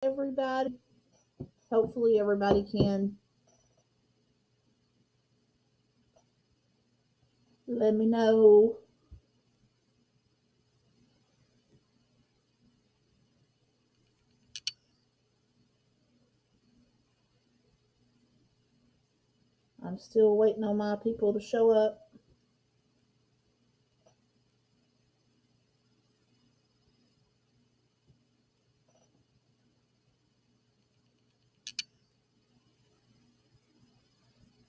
Everybody. Hopefully, everybody can let me know. I'm still waiting on my people to show up.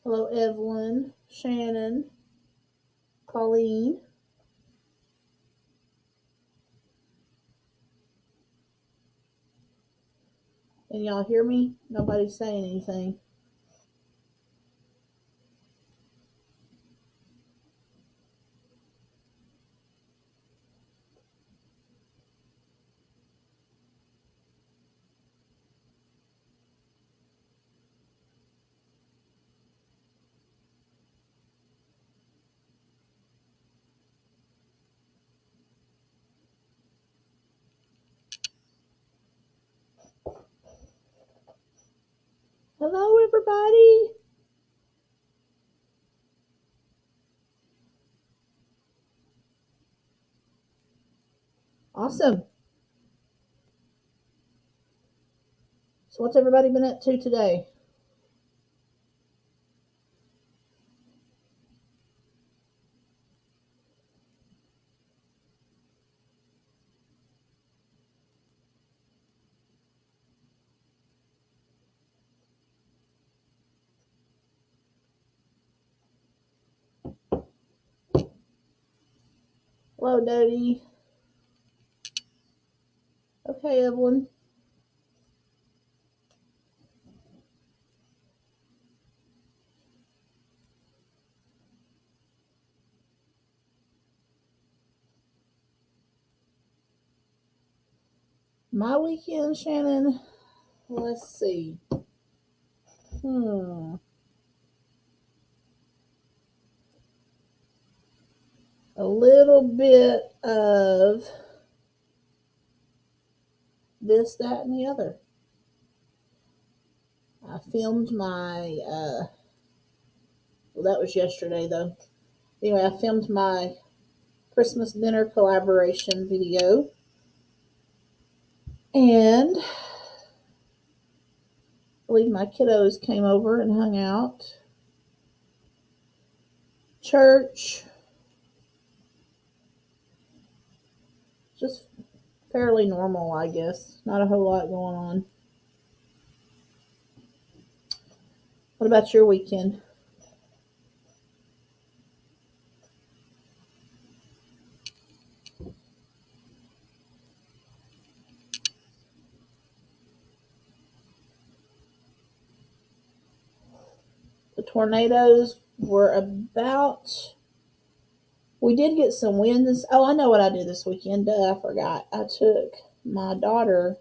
Hello, Evelyn, Shannon, Colleen. Can y'all hear me? Nobody's saying anything. Hello, everybody. Awesome. So, what's everybody been up to today? Hello, Dodie. Okay, Evelyn. My weekend, Shannon. Let's see. Hmm. A little bit of this, that, and the other. I filmed my, well, that was yesterday though. Anyway, I filmed my Christmas dinner collaboration video. And I believe my kiddos came over and hung out. Church. Just fairly normal, I guess. Not a whole lot going on. What about your weekend? The tornadoes were about. We did get some winds. Oh, I know what I did this weekend. Duh, I forgot. I took my daughter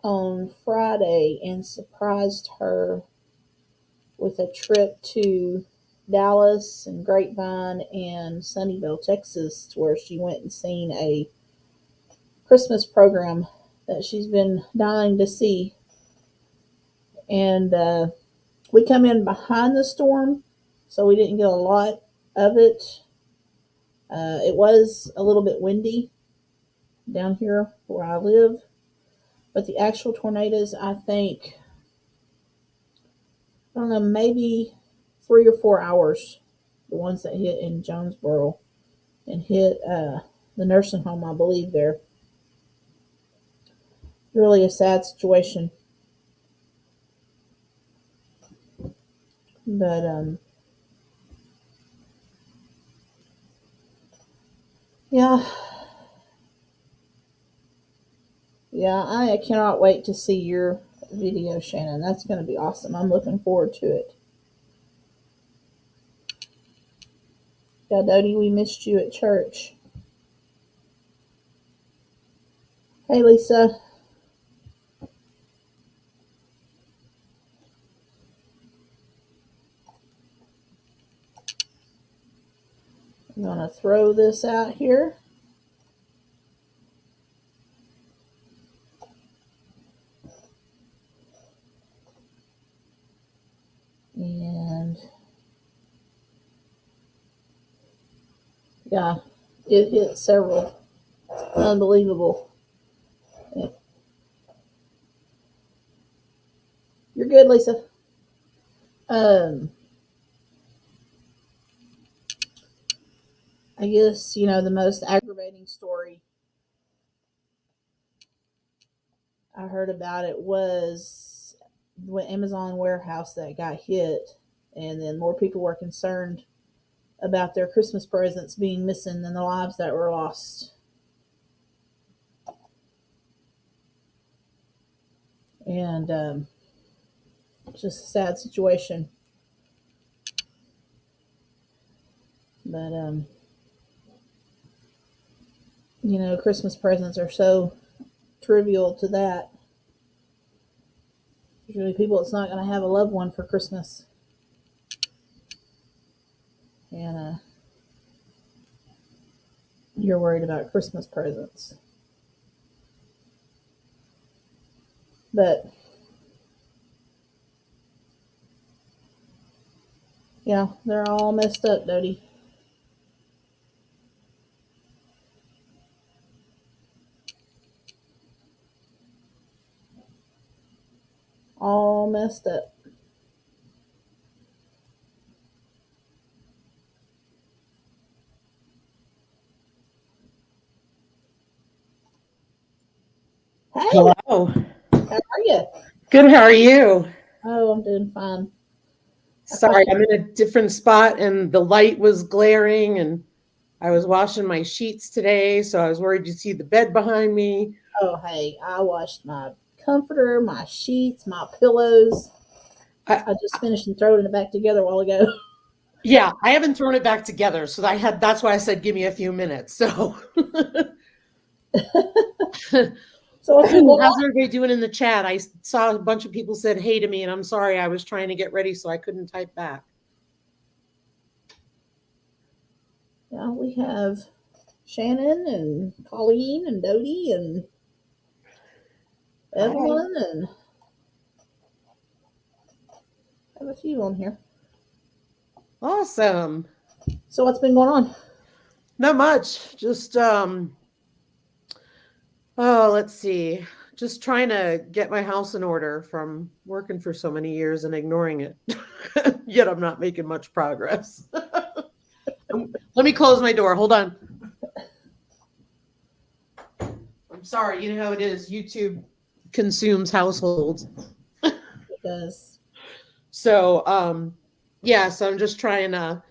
on Friday and surprised her with a trip to Dallas and Grapevine and Sunnyvale, Texas, where she went and seen a Christmas program that she's been dying to see. And we come in behind the storm, so we didn't get a lot of it. It was a little bit windy down here where I live, but the actual tornadoes, I think, I don't know, maybe 3 or 4 hours. The ones that hit in Jonesboro and hit the nursing home, I believe, there. Really a sad situation. But yeah, yeah, I cannot wait to see your video, Shannon. That's going to be awesome. I'm looking forward to it. Yeah, Dodie, we missed you at church. Hey, Lisa. I'm going to throw this out here. Yeah, it hit several. Unbelievable. Yeah. You're good, Lisa. Um, I guess, the most aggravating story I heard about it was the Amazon warehouse that got hit, and then more people were concerned about their Christmas presents being missing than the lives that were lost. And it's just a sad situation. But, Christmas presents are so trivial to that. Usually, people that's not going to have a loved one for Christmas. And you're worried about Christmas presents. But, yeah, they're all messed up, Dodie. All messed up. Hey, Hello. how are you? Good. How are you? Oh, I'm doing fine. Sorry, I'm in a different spot and the light was glaring and I was washing my sheets today, so I was worried you'd see the bed behind me. Oh, hey, I washed my comforter, my sheets, my pillows. I just finished and throwing it back together a while ago. Yeah, I haven't thrown it back together, so that's why I said give me a few minutes. So So what's been going how's on? everybody doing in the chat? I saw a bunch of people said hey to me, and I'm sorry, I was trying to get ready, so I couldn't type back. Yeah, we have Shannon and Colleen and Dodie and Evelyn and I have a few on here. Awesome. So what's been going on? Not much. Just let's see. Just trying to get my house in order from working for so many years and ignoring it. Yet I'm not making much progress. Let me close my door. Hold on. I'm sorry. You know how it is. YouTube consumes households. Because So, so I'm just trying to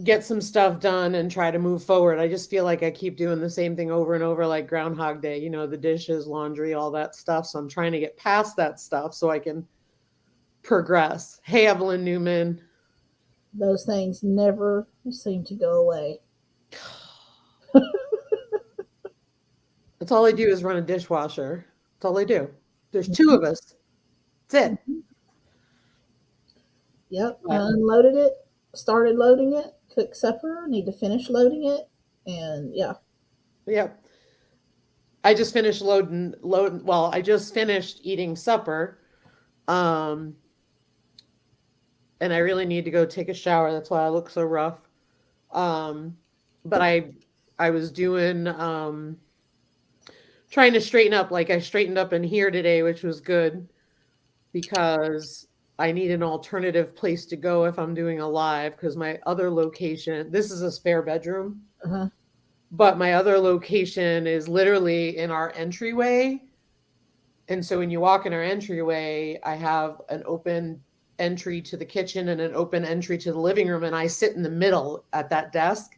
get some stuff done and try to move forward. I just feel like I keep doing the same thing over and over, like Groundhog Day, the dishes, laundry, all that stuff. So I'm trying to get past that stuff so I can progress. Hey, Evelyn Newman. those things never seem to go away. That's all I do is run a dishwasher. That's all I do. There's two of us. That's it. Yep, I unloaded it, started loading it, cooked supper, need to finish loading it, and yeah. Yep. I just finished I just finished eating supper. And I really need to go take a shower. That's why I look so rough. But I was doing trying to straighten up. Like I straightened up in here today, which was good because I need an alternative place to go if I'm doing a live, because my other location, this is a spare bedroom, but my other location is literally in our entryway. And so when you walk in our entryway, I have an open entry to the kitchen and an open entry to the living room, and I sit in the middle at that desk.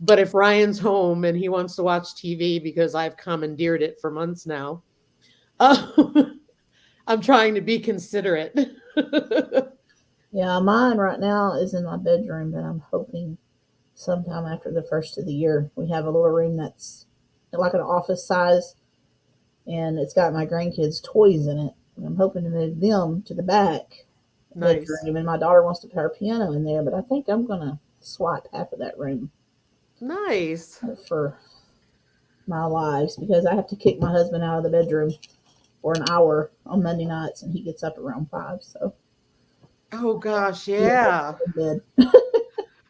But if Ryan's home and he wants to watch TV, because I've commandeered it for months now, I'm trying to be considerate. Yeah, mine right now is in my bedroom, but I'm hoping sometime after the first of the year. We have a little room that's like an office size, and it's got my grandkids' toys in it. And I'm hoping to move them to the back bedroom, and my daughter wants to put her piano in there, but I think I'm going to swap half of that room. Nice. For my lives, because I have to kick my husband out of the bedroom for an hour on Monday nights, and he gets up around 5. So, oh gosh, yeah.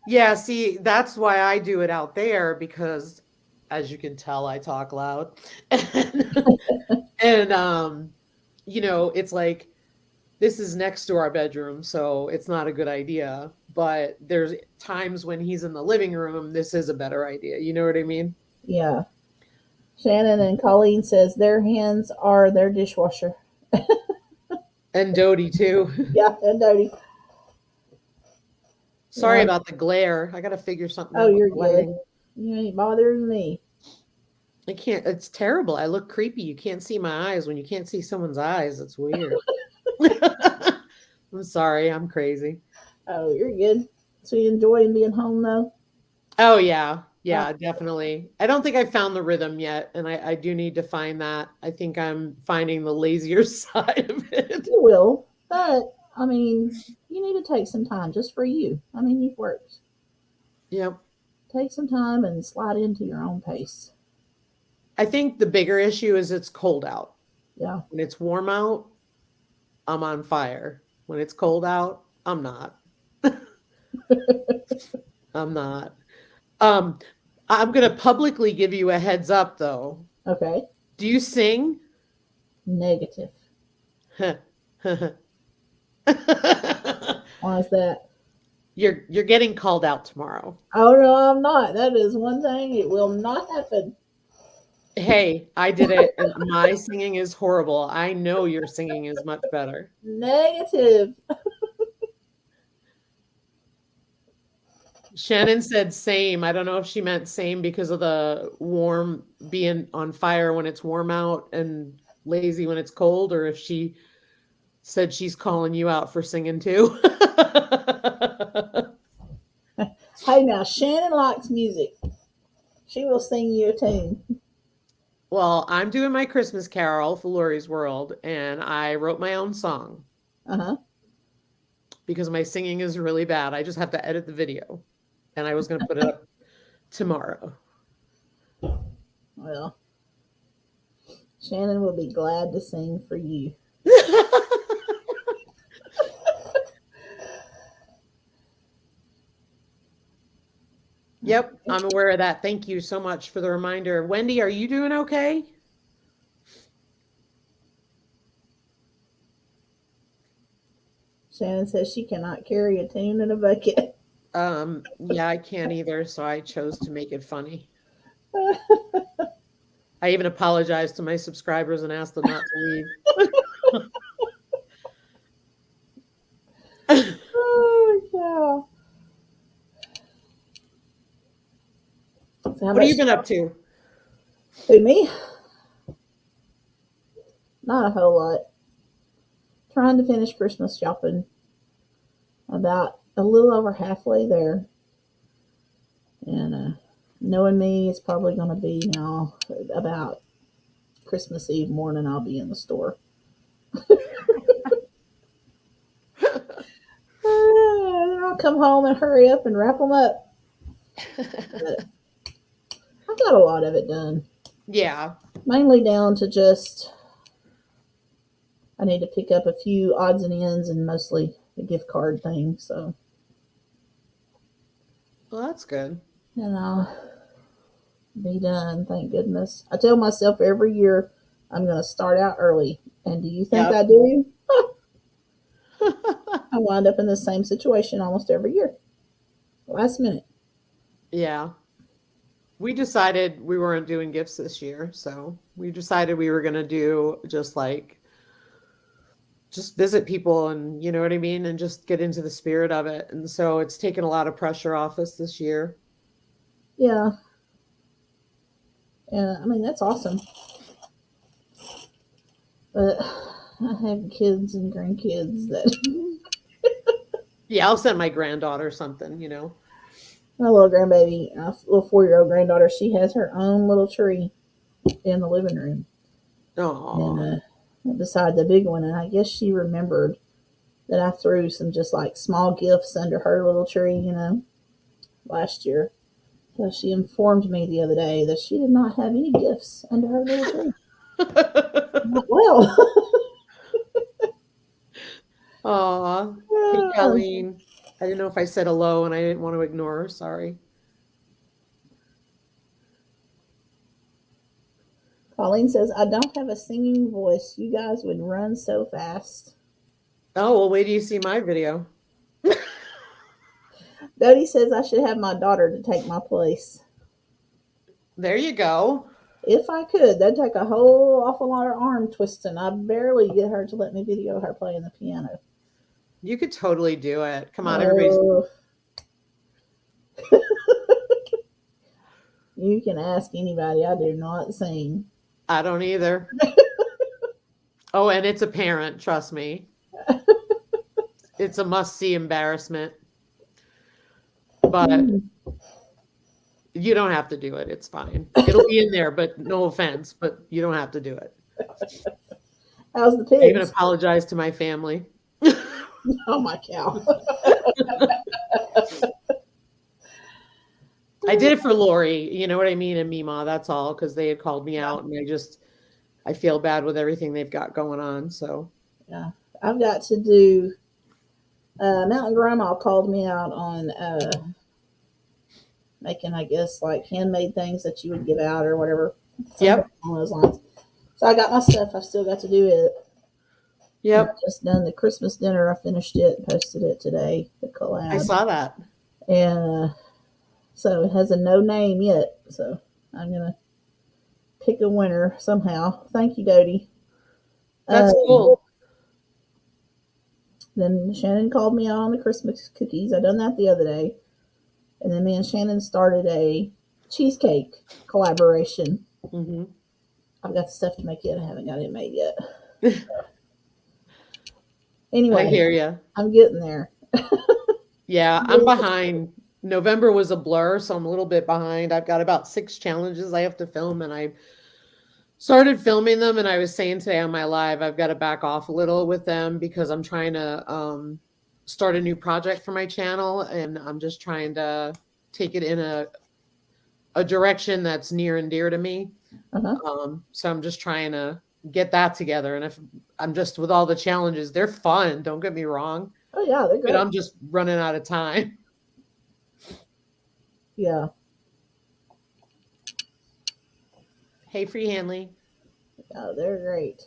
Yeah, see, that's why I do it out there because as you can tell, I talk loud. And you know, it's like this is next to our bedroom, so it's not a good idea. But there's times when he's in the living room, this is a better idea. You know what I mean? Yeah. Shannon and Colleen says their hands are their dishwasher. And Dodie too. Yeah, and Dodie. Sorry Yeah. about the glare. I got to figure something Oh, out with you're the good. lighting. You ain't bothering me. I can't. It's terrible. I look creepy. You can't see my eyes when you can't see someone's eyes. It's weird. I'm sorry. I'm crazy. Oh, you're good. So you enjoying being home though? Oh yeah. Uh, Yeah, definitely. I don't think I found the rhythm yet, and I do need to find that. I think I'm finding the lazier side of it. you will, but I mean, you need to take some time just for you. I mean, you've worked. Yep. Take some time and slide into your own pace. I think the bigger issue is it's cold out. Yeah. When it's warm out, I'm on fire. When it's cold out, I'm not. I'm not. Um, I'm gonna publicly give you a heads up though. Okay. Do you sing? Negative. Why is that? You're getting called out tomorrow. Oh no, I'm not. That is one thing. It will not happen. Hey, I did it, and my singing is horrible. I know your singing is much better. Negative. Shannon said same. I don't know if she meant same because of the warm being on fire when it's warm out and lazy when it's cold, or if she said she's calling you out for singing too. Hey, now Shannon likes music. She will sing you a tune. Well, I'm doing my Christmas carol for Lori's World, and I wrote my own song Uh huh. because my singing is really bad. I just have to edit the video, and I was going to put it up tomorrow. Well, Shannon will be glad to sing for you. Yep, I'm aware of that. Thank you so much for the reminder. Wendy, are you doing okay? Shannon says she cannot carry a tune in a bucket. Yeah, I can't either, so I chose to make it funny. I even apologized to my subscribers and asked them not to leave. Oh, yeah. So What have you been up to? Who, me? Not a whole lot. Trying to finish Christmas shopping. About a little over halfway there. And knowing me, it's probably going to be now about Christmas Eve morning. I'll be in the store. I'll come home and hurry up and wrap them up. But I got a lot of it done. Yeah. Mainly down to just I need to pick up a few odds and ends and mostly the gift card thing. So, Well, that's good. and I'll be done. Thank goodness. I tell myself every year I'm going to start out early. And do you think Yep. I do? I wind up in the same situation almost every year. Last minute. Yeah. We decided we weren't doing gifts this year, so we decided we were going to do just visit people and you know what I mean and just get into the spirit of it. And so it's taken a lot of pressure off us this year. Yeah. Yeah, I mean, that's awesome. But I have kids and grandkids that Yeah, I'll send my granddaughter something, you know. my little grandbaby, little 4-year-old granddaughter, she has her own little tree in the living room. Oh. And beside the big one. And I guess she remembered that I threw some just like small gifts under her little tree, last year. So she informed me the other day that she did not have any gifts under her little tree. I'm like, well, Aw. Hey, Colleen. I didn't know know if I said hello and I didn't want to ignore her. Sorry. Colleen says, I don't have a singing voice. You guys would run so fast. Oh, well, wait till you see my video. Dodie says I should have my daughter to take my place. There you go. If I could, that'd take a whole awful lot of arm twisting. I barely get her to let me video her playing the piano. You could totally do it. Come on, everybody's. You can ask anybody. I do not sing. I don't either. Oh, and it's apparent, trust me. It's a must-see embarrassment. But you don't have to do it. It's fine. It'll be in there, but no offense, but you don't have to do it. How's the pigs? I even apologize to my family. Oh, my cow. I did it for Lori, you know what I mean, and Mima, that's all, because they had called me out, and I feel bad with everything they've got going on, so. Yeah, I've got to do, Mountain Grandma called me out on making, I guess, like handmade things that you would give out or whatever. Yep. On those lines. So I got my stuff. I still got to do it. Yep. I've just done the Christmas dinner. I finished it and posted it today, the collab. I saw that. And so it has a no name yet. So I'm going to pick a winner somehow. Thank you, Dodie. That's cool. Then Shannon called me out on the Christmas cookies. I done that the other day. And then me and Shannon started a cheesecake collaboration. Mm-hmm. I've got the stuff to make it. I haven't got it made yet. Anyway, I hear you. I'm getting there. Yeah, I'm behind. November was a blur, so I'm a little bit behind. I've got about 6 challenges I have to film, and I started filming them, and I was saying today on my live, I've got to back off a little with them because I'm trying to start a new project for my channel, and I'm just trying to take it in a direction that's near and dear to me. So I'm just trying to get that together. And if I'm just with all the challenges, they're fun. Don't get me wrong. Oh yeah, they're good. But I'm just running out of time. Yeah. Hey, Free Hanley. Oh, they're great.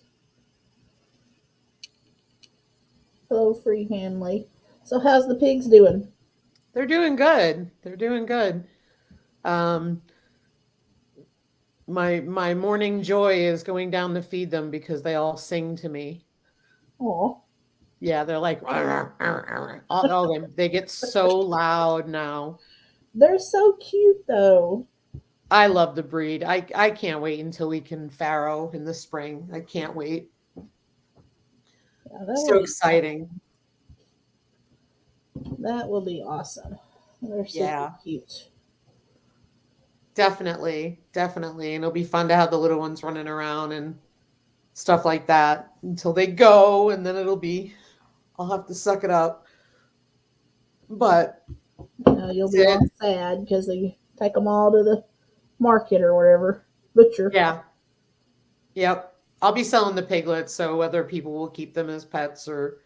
Hello, Free Hanley. So how's the pigs doing? They're doing good. They're doing good. My morning joy is going down to feed them because they all sing to me. Oh. Yeah, they're like, they get so loud now. They're so cute, though. I love the breed. I can't wait until we can farrow in the spring. I can't wait. Yeah, so exciting. That will be awesome. They're super cute. Definitely. And it'll be fun to have the little ones running around and stuff like that until they go, and then I'll have to suck it up. But you'll be all sad because they take them all to the market or whatever. Butcher. Yeah. Yep. I'll be selling the piglets, so whether people will keep them as pets or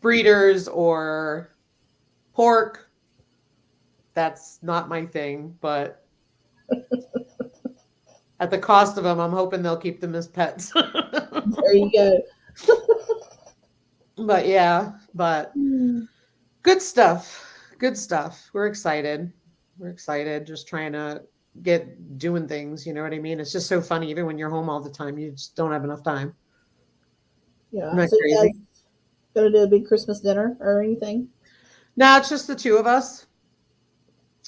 breeders or pork, that's not my thing, but at the cost of them, I'm hoping they'll keep them as pets. There you go. But good stuff. We're excited. Just trying to get doing things, you know what I mean? It's just so funny. Even when you're home all the time, you just don't have enough time. Yeah. Isn't that crazy? Gonna do a big Christmas dinner or anything? No, it's just the two of us.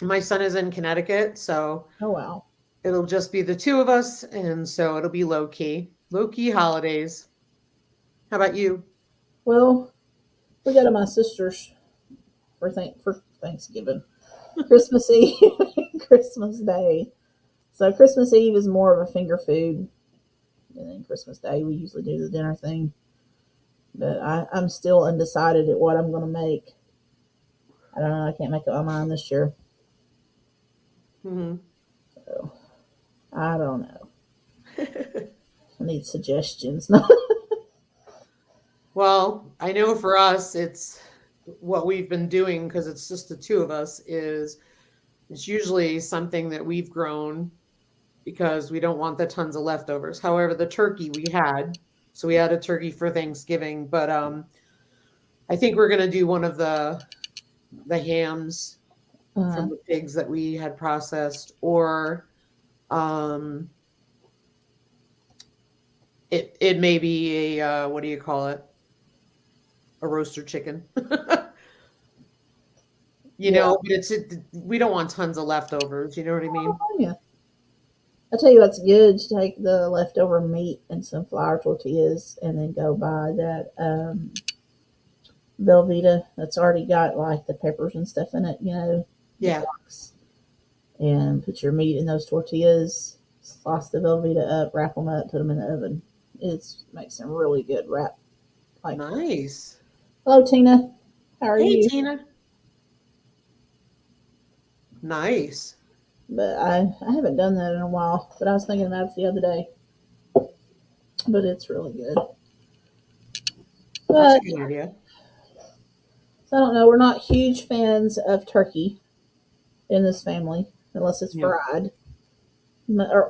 My son is in Connecticut, so oh wow, it'll just be the two of us, and so it'll be low key holidays. How about you? Well, we go to my sister's for Thanksgiving, Christmas Eve, Christmas Day. So Christmas Eve is more of a finger food, and then Christmas Day we usually do the dinner thing. But I'm still undecided at what I'm going to make. I don't know. I can't make up my mind this year. Mm-hmm. So, I don't know. I need suggestions. Well, I know for us, what we've been doing, because it's just the two of us, is it's usually something that we've grown because we don't want the tons of leftovers. However, the turkey we had, so we had a turkey for Thanksgiving, but I think we're gonna do one of the hams Uh, from the pigs that we had processed, or um, it may be a what do you call it? A roaster chicken. yeah. But we don't want tons of leftovers. You know what I mean? Oh, yeah. I tell you what's good. To take the leftover meat and some flour tortillas, and then go buy that Velveeta that's already got like the peppers and stuff in it. The Yeah. blocks, and put your meat in those tortillas. Slice the Velveeta up, wrap them up, put them in the oven. It makes some really good wrap. Like, Nice. hello Tina, how are Hey, you? Tina. Nice. But I haven't done that in a while. But I was thinking about it the other day. But it's really good. That's a But good idea. I don't know. We're not huge fans of turkey in this family unless it's Yeah. fried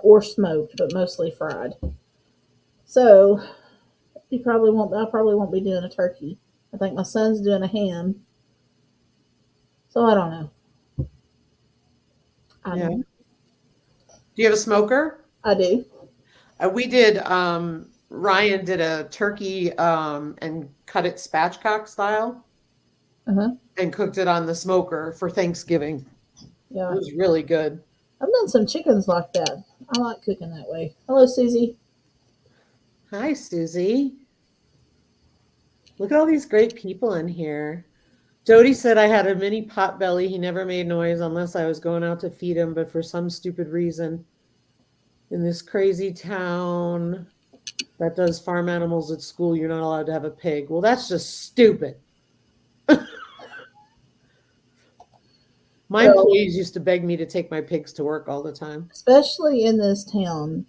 or smoked, but mostly fried. So you probably won't. I probably won't be doing a turkey. I think my son's doing a ham. So I don't know. I Yeah. don't. Do you have a smoker? I do. We did. Ryan did a turkey and cut it spatchcock style Uh huh. and cooked it on the smoker for Thanksgiving. It Yeah. was really good. I've done some chickens like that. I like cooking that way. Hello, Susie. Hi, Susie. Look at all these great people in here. Jody said I had a mini pot belly. He never made noise unless I was going out to feed him, but for some stupid reason, in this crazy town that does farm animals at school, you're not allowed to have a pig. Well, that's just stupid. My Well, employees used to beg me to take my pigs to work all the time. especially in this town,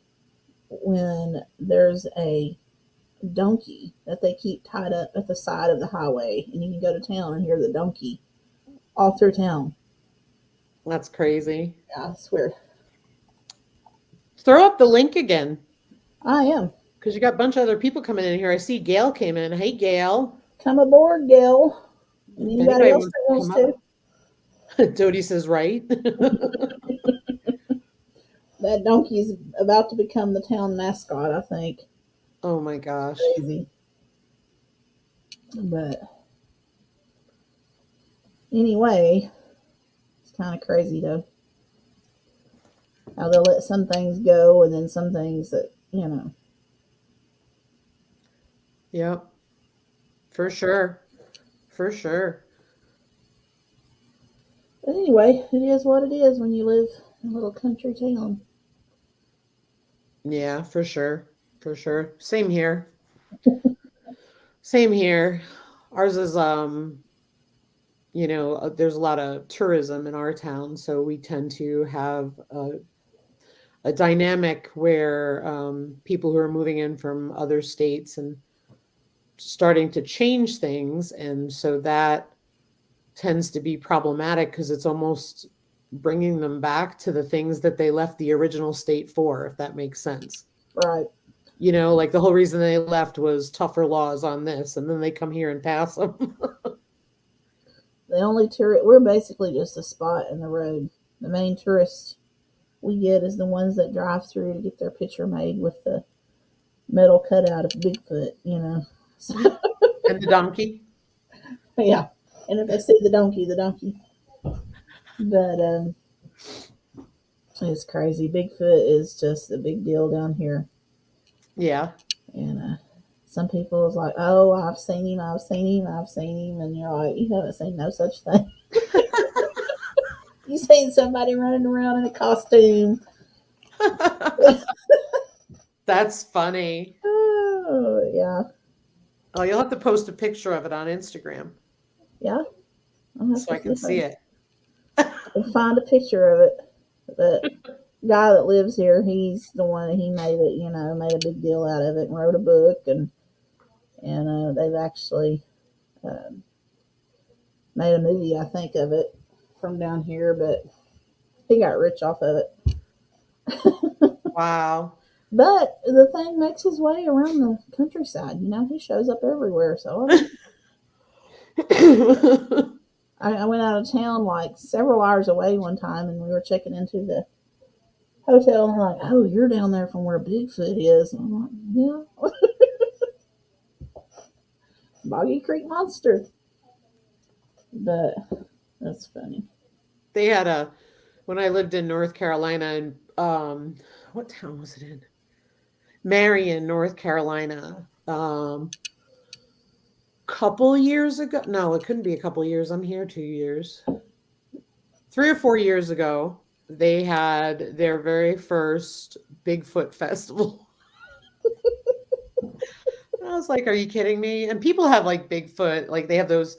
when there's a donkey that they keep tied up at the side of the highway, and you can go to town and hear the donkey all through town. That's crazy. Yeah, I swear. Throw up the link again I am. because you got a bunch of other people coming in here. I see Gail came in. Hey, Gail. Come aboard, Gail. And If anybody anybody else wants that to wants come to. up, Jody says, right. That donkey's about to become the town mascot, I think. Oh my gosh. Crazy. But anyway, it's kind of crazy though. How they'll let some things go and then some things that. Yep. For sure. For sure. But anyway, it is what it is when you live in a little country town. Yeah, for sure. For sure. Same here. Same here. Ours is there's a lot of tourism in our town, so we tend to have a dynamic where people who are moving in from other states and starting to change things, and so that tends to be problematic because it's almost bringing them back to the things that they left the original state for, if that makes sense. Right. Like the whole reason they left was tougher laws on this, and then they come here and pass them. The only tourist, we're basically just a spot in the road. The main tourists we get is the ones that drive through to get their picture made with the metal cutout of Bigfoot. So, And the donkey. yeah. And if they see the donkey, the donkey. But it's crazy. Bigfoot is just a big deal down here. Yeah. And some people is like, oh, I've seen him, I've seen him, I've seen him. And you're like, you haven't seen no such thing. You seen somebody running around in a costume. That's funny. Oh, yeah. Oh, you'll have to post a picture of it on Instagram Yeah. I'll have so I to can see it. find a picture of it. The guy that lives here, he's the one that he made it, made a big deal out of it and wrote a book. And they've actually um, made a movie, I think, of it from down here, but he got rich off of it. Wow. But the thing makes his way around the countryside. You know, he shows up everywhere. So I went out of town like several hours away one time, and we were checking into the hotel, and they're like, "Oh, you're down there from where Bigfoot is." And I'm like, "Yeah, Boggy Creek Monster." But that's funny. They had when I lived in North Carolina, and what town was it in? Marion, North Carolina. Couple years ago. No, it couldn't be a couple years. I'm here 2 years. 3 or 4 years ago, they had their very first Bigfoot festival. I was like, are you kidding me? And people have like Bigfoot, like they have those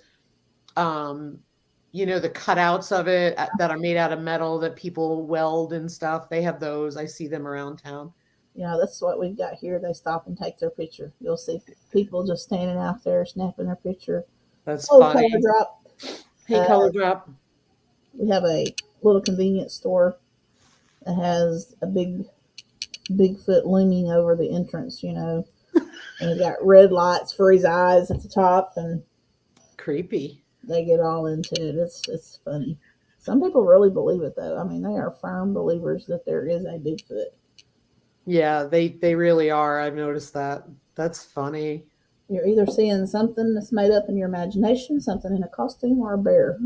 the cutouts of it that are made out of metal that people weld and stuff. They have those. I see them around town. Yeah, that's what we've got here. They stop and take their picture. You'll see people just standing out there snapping their picture. That's Oh, funny. Color Drop. Hey, Color Drop. We have a little convenience store that has a big Bigfoot looming over the entrance, and he's got red lights for his eyes at the top, and creepy. They get all into it. It's funny. Some people really believe it, though. I mean, they are firm believers that there is a Bigfoot. Yeah, they really are. I've noticed that. That's funny. You're either seeing something that's made up in your imagination, something in a costume, or a bear.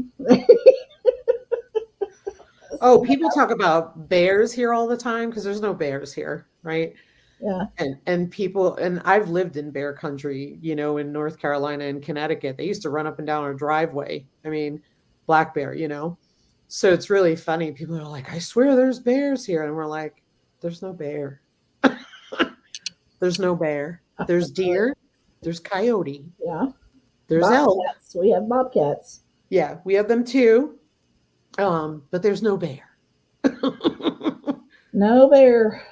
Oh, people talk about bears here all the time because there's no bears here, right? Yeah. And people, and I've lived in bear country, in North Carolina and Connecticut. They used to run up and down our driveway. I mean, black bear, So it's really funny. People are like, I swear there's bears here. And we're like, there's no bear. There's no bear. There's deer. There's coyote. Yeah. There's bobcats. We have bobcats. Yeah, we have them too. But there's no bear. No bear.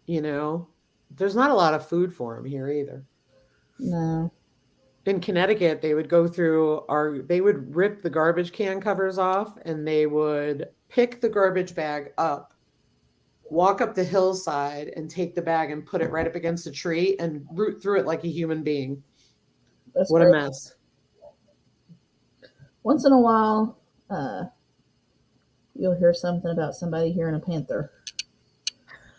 There's not a lot of food for them here either. No. In Connecticut, they would go through they would rip the garbage can covers off, and they would pick the garbage bag up, walk up the hillside, and take the bag and put it right up against a tree and root through it like a human being. That's what great. A mess. Once in a while, you'll hear something about somebody hearing a panther.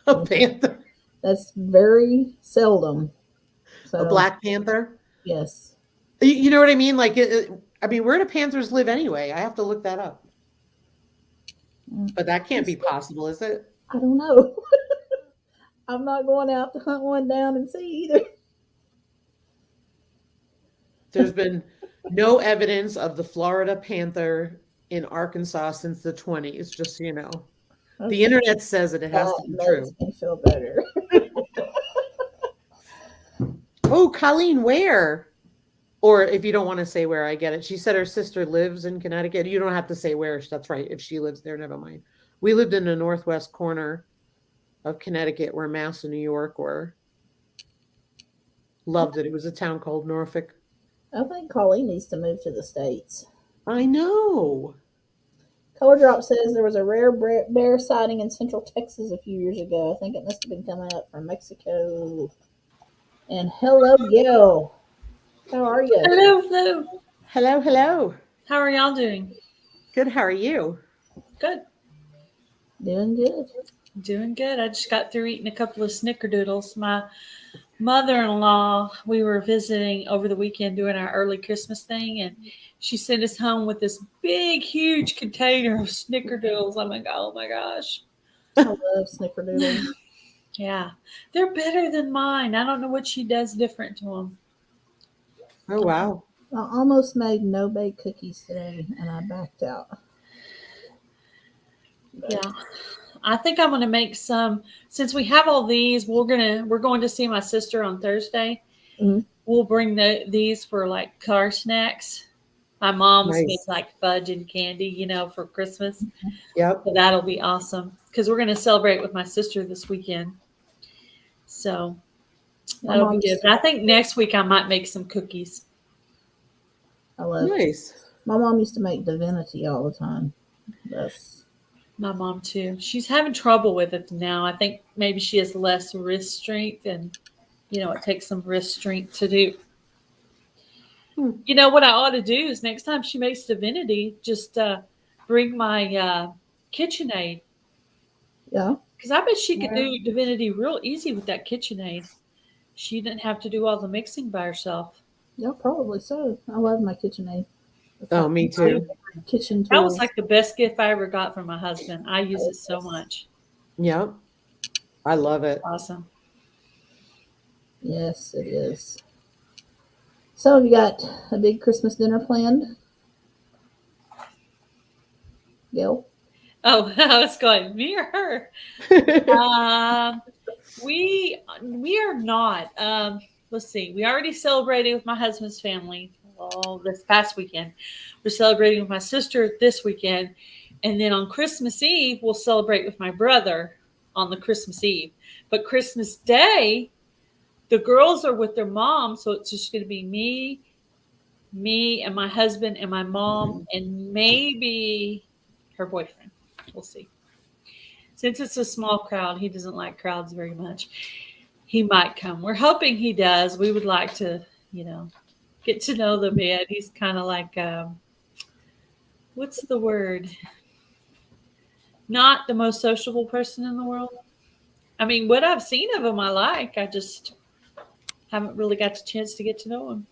A panther? That's very seldom. So, a black panther? Yes. You know what I mean? Like, where do panthers live anyway? I have to look that up. But that can't be possible, is it? I don't know. I'm not going out to hunt one down and see either. There's been no evidence of the Florida panther in Arkansas since the 1920s, just so you know. Okay. The internet says it has to be true. Makes me feel better. Oh, Colleen, where? Or if you don't want to say where, I get it. She said her sister lives in Connecticut. You don't have to say where. That's right. If she lives there, never mind. We lived in the northwest corner of Connecticut where Mass and New York were. Loved it. It was a town called Norfolk. I think Colleen needs to move to the States. I know. Color Drop says there was a rare bear sighting in Central Texas a few years ago. I think it must have been coming up from Mexico. And hello, Gail. How are you? Hello. Hello. How are y'all doing? Good. How are you? Good. Doing good. I just got through eating a couple of snickerdoodles. My mother-in-law, we were visiting over the weekend doing our early Christmas thing, and she sent us home with this big, huge container of snickerdoodles. I'm like, oh my gosh. I love snickerdoodles. Yeah. They're better than mine. I don't know what she does different to them. Oh, wow. I almost made no-bake cookies today, and I backed out. Yeah. I think I'm going to make some. Since we have all these, we're going to see my sister on Thursday. Mm-hmm. We'll bring these for like car snacks. My mom's made like fudge and candy, for Christmas. Yep. So that'll be awesome because we're going to celebrate with my sister this weekend. So that'll be good. But I think next week I might make some cookies. I love nice. My mom used to make divinity all the time. That's My mom too. She's having trouble with it now. I think maybe she has less wrist strength, and it takes some wrist strength to do. Hmm. You know what I ought to do is next time she makes divinity, just bring my KitchenAid, yeah. because I bet she could Yeah. do divinity real easy with that KitchenAid. She didn't have to do all the mixing by herself. Yeah, probably so. I love my KitchenAid. It's Oh, like me too. kitchen That was tools. like the best gift I ever got from my husband. I use it so much. Yep. I love it. Awesome. Yes, it is. So, have you got a big Christmas dinner planned? Gail? Oh, I was going, me or her? We are not. Let's see. We already celebrated with my husband's family this past weekend. We're celebrating with my sister this weekend, and then on Christmas Eve we'll celebrate with my brother on the Christmas Eve. But Christmas Day, the girls are with their mom, so it's just going to be me and my husband and my mom and maybe her boyfriend. We'll see. Since it's a small crowd, he doesn't like crowds very much. He might come. We're hoping he does. We would like to, get to know the man. He's kind of like, what's the word? Not the most sociable person in the world. I mean, what I've seen of him, I like. I just haven't really got the chance to get to know him.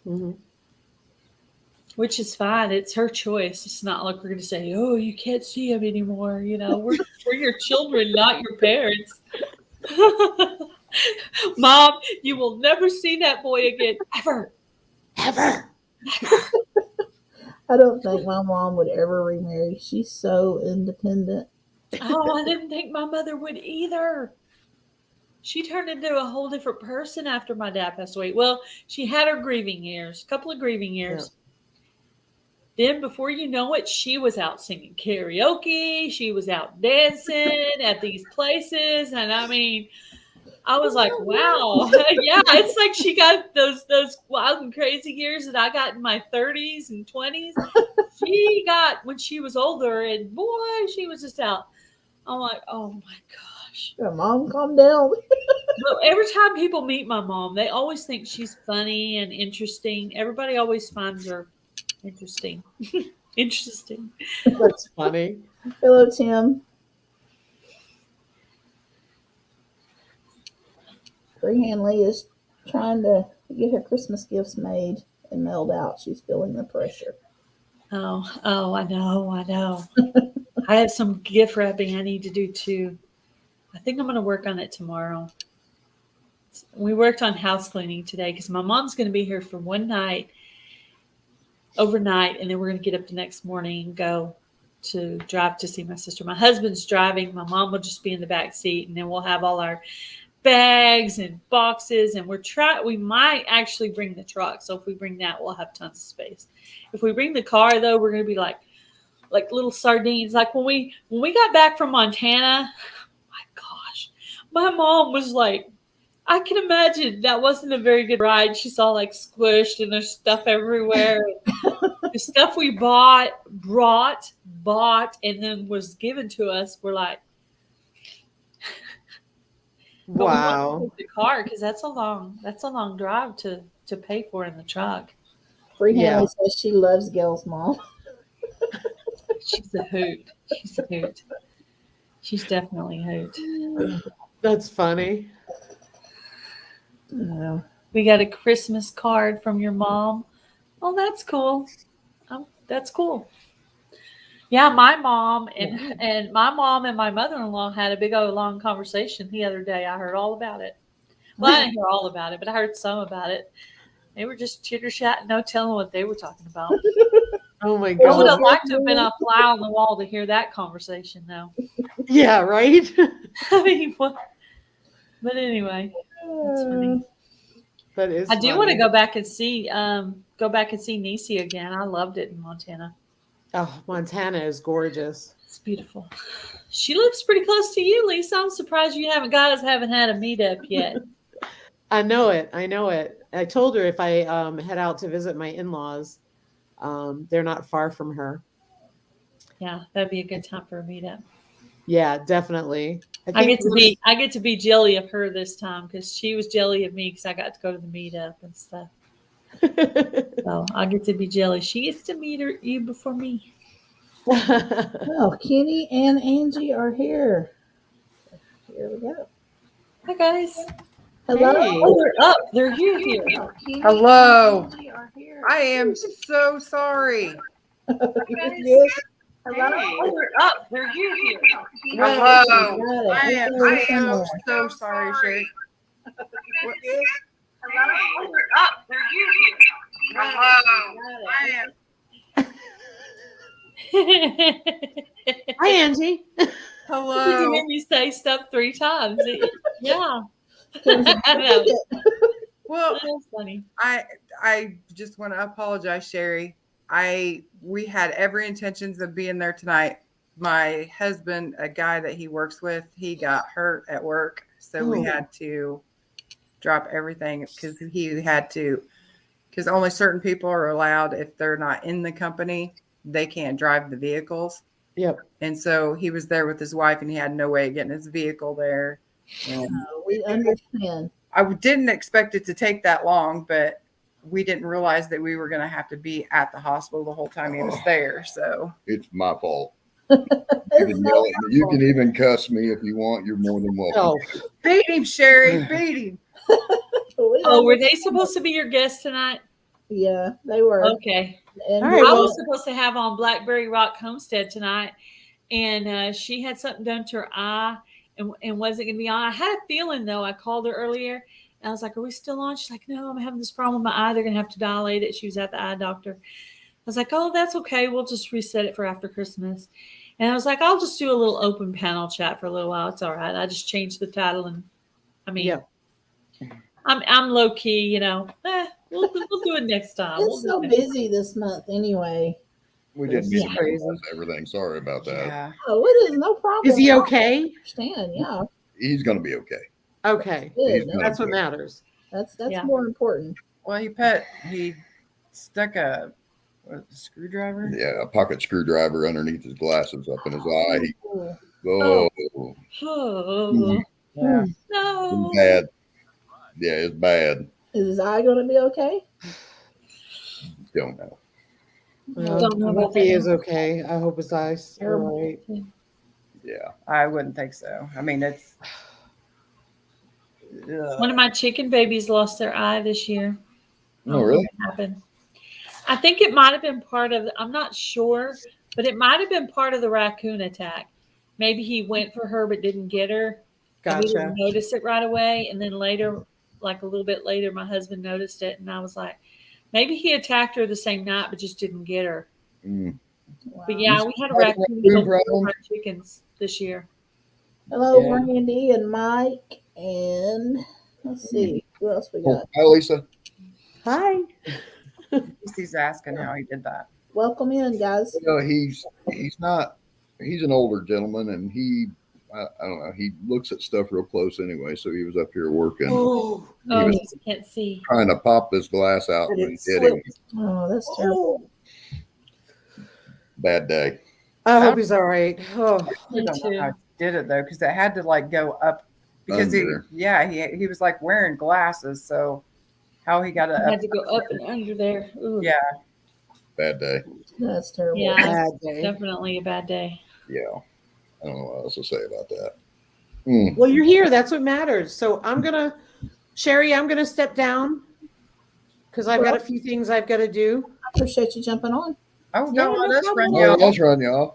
Mm-hmm. Which is fine. It's her choice. It's not like we're going to say, "Oh, you can't see him anymore." We're your children, not your parents. Mom, you will never see that boy again, ever. Ever. I don't think my mom would ever remarry. She's so independent. Oh, I didn't think my mother would either. She turned into a whole different person after my dad passed away. Well, she had her grieving years, a couple of grieving years. Then, before you know it, she was out singing karaoke. She was out dancing at these places. And I mean, I was like, wow. Yeah, it's like she got those wild and crazy years that I got in my 30s and 20s. She got when she was older, and boy, she was just out. I'm like, oh my gosh. Yeah, Mom, calm down. But every time people meet my mom, they always think she's funny and interesting. Everybody always finds her interesting. Interesting. That's funny. Hello, Tim. Free Hanley is trying to get her Christmas gifts made and mailed out. She's feeling the pressure. Oh, I know. I have some gift wrapping I need to do too. I think I'm going to work on it tomorrow. We worked on house cleaning today because my mom's going to be here for one night, overnight, and then we're going to get up the next morning and go to drive to see my sister. My husband's driving. My mom will just be in the back seat, and then we'll have all our bags and boxes, and we might actually bring the truck. So if we bring that, we'll have tons of space. If we bring the car, though, we're going to be like little sardines. Like when we got back from Montana, my gosh, my mom was like, I can imagine that wasn't a very good ride. She's all like squished and there's stuff everywhere. The stuff we brought, and then was given to us. We're like, but Wow. we want to take the car because that's a long drive to pay for in the truck. Free Yeah. Hanley says she loves Gail's mom. She's a hoot. She's definitely a hoot. That's funny. No. We got a Christmas card from your mom. Oh, that's cool. That's cool. Yeah, my mom and my mother-in-law had a big old long conversation the other day. I heard all about it. Well, I didn't hear all about it, but I heard some about it. They were just chitter-chatting, no telling what they were talking about. Oh my I would god. have liked to have been a fly on the wall to hear that conversation, though. Yeah, right? I mean, what? But anyway, that's funny. That is I do funny. want to go back and see Niecy again. I loved it in Montana. Oh, Montana is gorgeous. It's beautiful. She lives pretty close to you, Lisa. I'm surprised you haven't had a meetup yet. I know it. I told her if I head out to visit my in-laws, They're not far from her. Yeah, that'd be a good time for a meetup. Yeah, definitely. I get to be jelly of her this time because she was jelly of me because I got to go to the meetup and stuff. So I get to be jelly. She gets to meet you before me. Oh, Kenny and Angie are here. Here we go. Hi guys. Hello. Hey. Oh, they're up. They're here. Oh, Kenny Hello. and Angie are here. I am so sorry. Yes. Hello. Oh, they're up. They're here. Hello. Got I it. am It's over so sorry, Sherry. Oh, they're up. They're here. Hello. I am. Hi, Angie. You Hello. made me say stuff 3 times. Yeah. somewhere. I know. Well, That's funny. I just want to apologize, Sherry. We had every intentions of being there tonight. My husband, a guy that he works with, he got hurt at work, so we Oh. had to drop everything because because only certain people are allowed, if they're not in the company, they can't drive the vehicles. Yep. And so he was there with his wife, and he had no way of getting his vehicle there. And We understand. I didn't expect it to take that long, but we didn't realize that we were going to have to be at the hospital the whole time he was there. So It's my fault. You It's can, no yell at me. You problem. can even cuss me if you want. You're more than welcome. Oh, beat him, Sherry, beat him. We Oh, were they understand. supposed to be your guests tonight? Yeah, they were. Okay. And All right, I well- was supposed to have on Blackberry Rock Homestead tonight, and she had something done to her eye and wasn't going to be on. I had a feeling, though. I called her earlier, and I was like, are we still on? She's like, no, I'm having this problem with my eye. They're going to have to dilate it. She was at the eye doctor. I was like, oh, that's okay. We'll just reset it for after Christmas. And I was like, I'll just do a little open panel chat for a little while. It's all right. I just changed the title, and I mean, yeah. I'm low key, you know. We'll do it next time. We'll it's do so it. busy this month anyway. We didn't This get is to crazy. discuss everything. Sorry about that. Yeah. Oh, it is no problem. Is he I okay? understand. Yeah, He's going to be okay. Okay. He's good. gonna That's be what okay. matters. That's Yeah. more important. Well, he stuck a screwdriver. Yeah, a pocket screwdriver underneath his glasses up in his eye. Cool. Oh, Oh, Yeah. no. it's bad. Yeah, it's bad. Is his eye going to be okay? Don't know. Well, Don't know I about hope he that. is okay. I hope his eyes are all right. Yeah. I wouldn't think so. I mean, it's. One of my chicken babies lost their eye this year. I Oh, don't know really? what happened. I think it might have been part of. I'm not sure, but it might have been part of the raccoon attack. Maybe he went for her but didn't get her. And we Gotcha. didn't notice it right away, and then later, like a little bit later, my husband noticed it, and I was like, maybe he attacked her the same night but just didn't get her. Mm. Wow. But yeah, we had a Like raccoon raccoon kill problem? our chickens this year. Hello, Yeah. Randy and Mike, and let's see who else we Oh, got. hi, Lisa. Hi. He's asking how he did that. Welcome in, guys. You know, he's an older gentleman, and I don't know, he looks at stuff real close anyway. So he was up here working, Oh, Oh, was- he can't see. trying to pop this glass out, and and it it hit him. slipped. Oh, that's terrible. Bad day. I hope he's all right. Oh, I Me don't know too. how he did it though, because it had to like go up because Under. he was like wearing glasses, so how he got it I up? had to go up and under there. Ooh. Yeah, Bad day. That's terrible. Yeah. bad day. Definitely a bad day. Yeah. I don't know what else to say about that. Mm. Well, you're here. That's what matters. So Sherry, I'm gonna step down because I've got a few things I've got to do. I appreciate you jumping on. Oh, Yeah, don't no let us problem. run Oh, you yeah, off. let's run you off.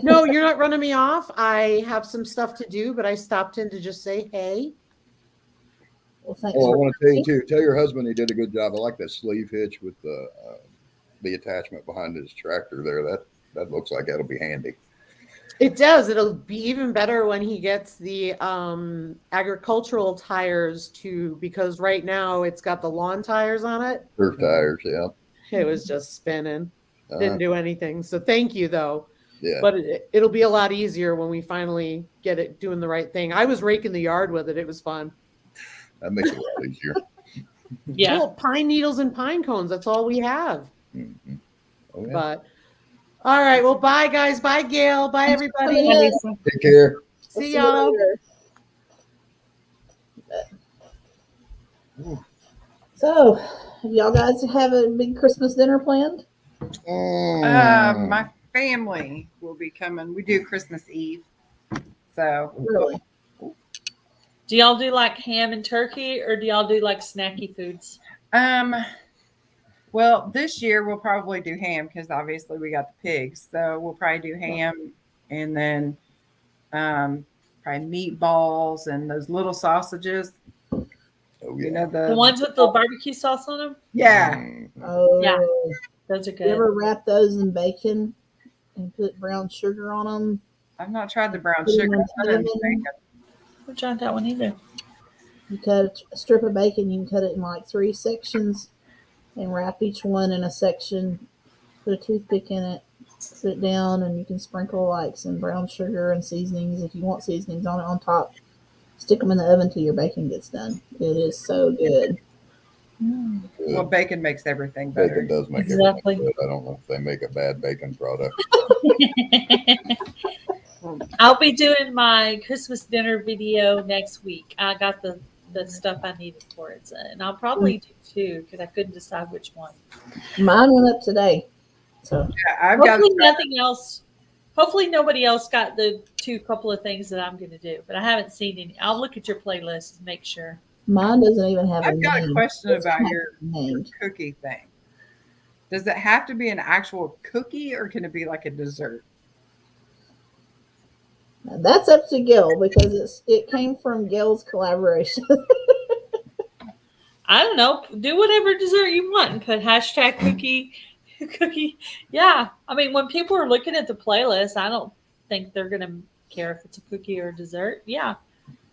No, you're not running me off. I have some stuff to do, but I stopped in to just say hey. Well, thanks. Oh, I for want to tell you too. Tell your husband he did a good job. I like that sleeve hitch with the attachment behind his tractor there. That looks like that'll be handy. It does. It'll be even better when he gets the agricultural tires too, because right now it's got the lawn tires on it. Turf tires, yeah. It was just spinning. Uh, Didn't do anything. So thank you though. yeah. But it'll be a lot easier when we finally get it doing the right thing. I was raking the yard with it. It was fun. That makes it a lot easier. Yeah. Well, pine needles and pine cones. That's all we have. Mhm. Oh, yeah. But all right. Well, bye, guys. Bye, Gail. Bye, everybody. Yeah. Lisa. Take care. We'll See you y'all. later. So, have y'all guys have a big Christmas dinner planned? My family will be coming. We do Christmas Eve. So Really? Do y'all do like ham and turkey, or do y'all do like snacky foods? well, this year we'll probably do ham because obviously we got the pigs. So we'll probably do ham and then probably meatballs and those little sausages. Oh, You yeah. know The ones with the barbecue sauce on them? yeah. Oh, Yeah. Those are You good. ever wrap those in bacon and put brown sugar on them? I've not tried the brown Put 'em sugar. in I've done it in oven. bacon. I've tried that one either. You cut a strip of bacon, you can cut it in like 3 sections and wrap each one in a section. Put a toothpick in it, put it down, and you can sprinkle like some brown sugar and seasonings if you want seasonings on it on top. Stick them in the oven till your bacon gets done. It is so good. Mm. Good. Well, bacon makes everything Bacon better. does make Exactly. everything good. I don't know if they make a bad bacon product. I'll be doing my Christmas dinner video next week. I got the stuff I needed for it, and I'll probably do two because I couldn't decide which one. Mine went up today. So Yeah, I've got Hopefully nothing else. Hopefully nobody else got the couple of things that I'm going to do, but I haven't seen any. I'll look at your playlist and make sure. mine doesn't even have a I've got a name. question It's about not your named. cookie thing. Does it have to be an actual cookie or can it be like a dessert? Now, that's up to Gil because it came from Gil's collaboration. I don't know. Do whatever dessert you want and put hashtag cookie. Yeah. I mean, when people are looking at the playlist, I don't think they're going to care if it's a cookie or a dessert. Yeah.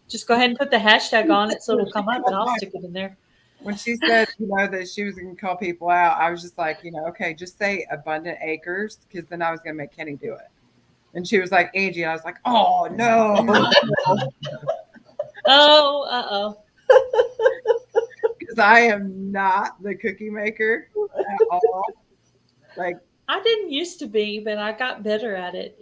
Just go ahead and put the hashtag on it so it'll come up and I'll stick it in there. When she said, that she was going to call people out, I was just like, okay, just say Abundant Acres because then I was going to make Kenny do it. And she was like, Angie. And I was like, oh, no. Oh, Because I am not the cookie maker at all. Like, I didn't used to be, but I got better at it.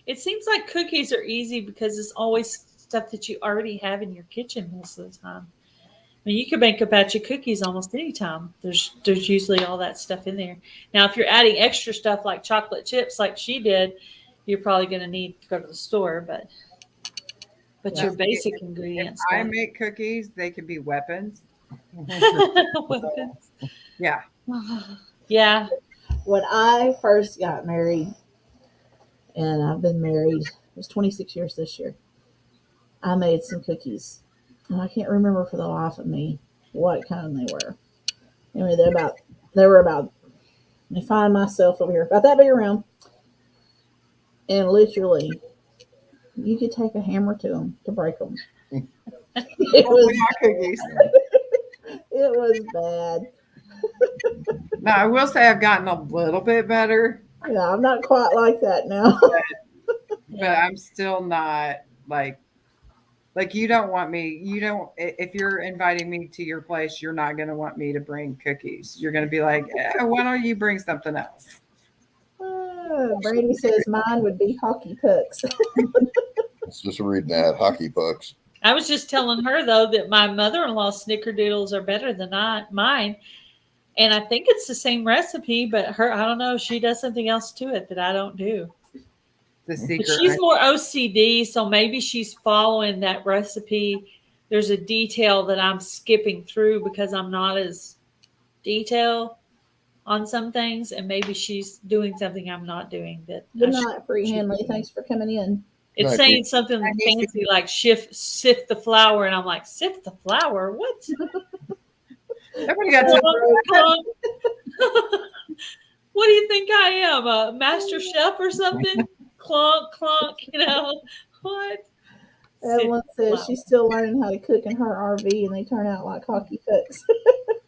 It seems like cookies are easy because it's always stuff that you already have in your kitchen most of the time. I mean, you can make a batch of cookies almost any time. There's usually all that stuff in there. Now, if you're adding extra stuff like chocolate chips, like she did, you're probably going to need to go to the store. But your basic if ingredients. I make cookies, they can be weapons. Weapons. Yeah. Yeah. When I first got married, and I've been married, it was 26 years this year, I made some cookies. And I can't remember for the life of me what kind they were. Anyway, they were about, let me find myself over here, about that big around. And literally, you could take a hammer to them to break them. It Only was, my cookies. it was bad. Now, I will say I've gotten a little bit better, Yeah, I'm not quite like that now. but I'm still not like you don't want me. If you're inviting me to your place, you're not going to want me to bring cookies. You're going to be like, why don't you bring something else? Brady says mine would be hockey pucks. It's just reading that hockey pucks. I was just telling her though that my mother-in-law's snickerdoodles are better than mine, and I think it's the same recipe. But I don't know, she does something else to it that I don't do. The But secret. she's more OCD, so maybe she's following that recipe. There's a detail that I'm skipping through because I'm not as detailed on some things, and maybe she's doing something I'm not doing. That Good night, Free Hanley. Thanks for coming in. It's Night, saying something Night, fancy like sift the flour, and I'm like, sift the flour? What? Everybody got Clunk, clunk. What do you think I am, a master chef or something? Clunk, clunk, what? Evelyn Sift the says flour. she's still learning how to cook in her RV, and they turn out like hockey pucks.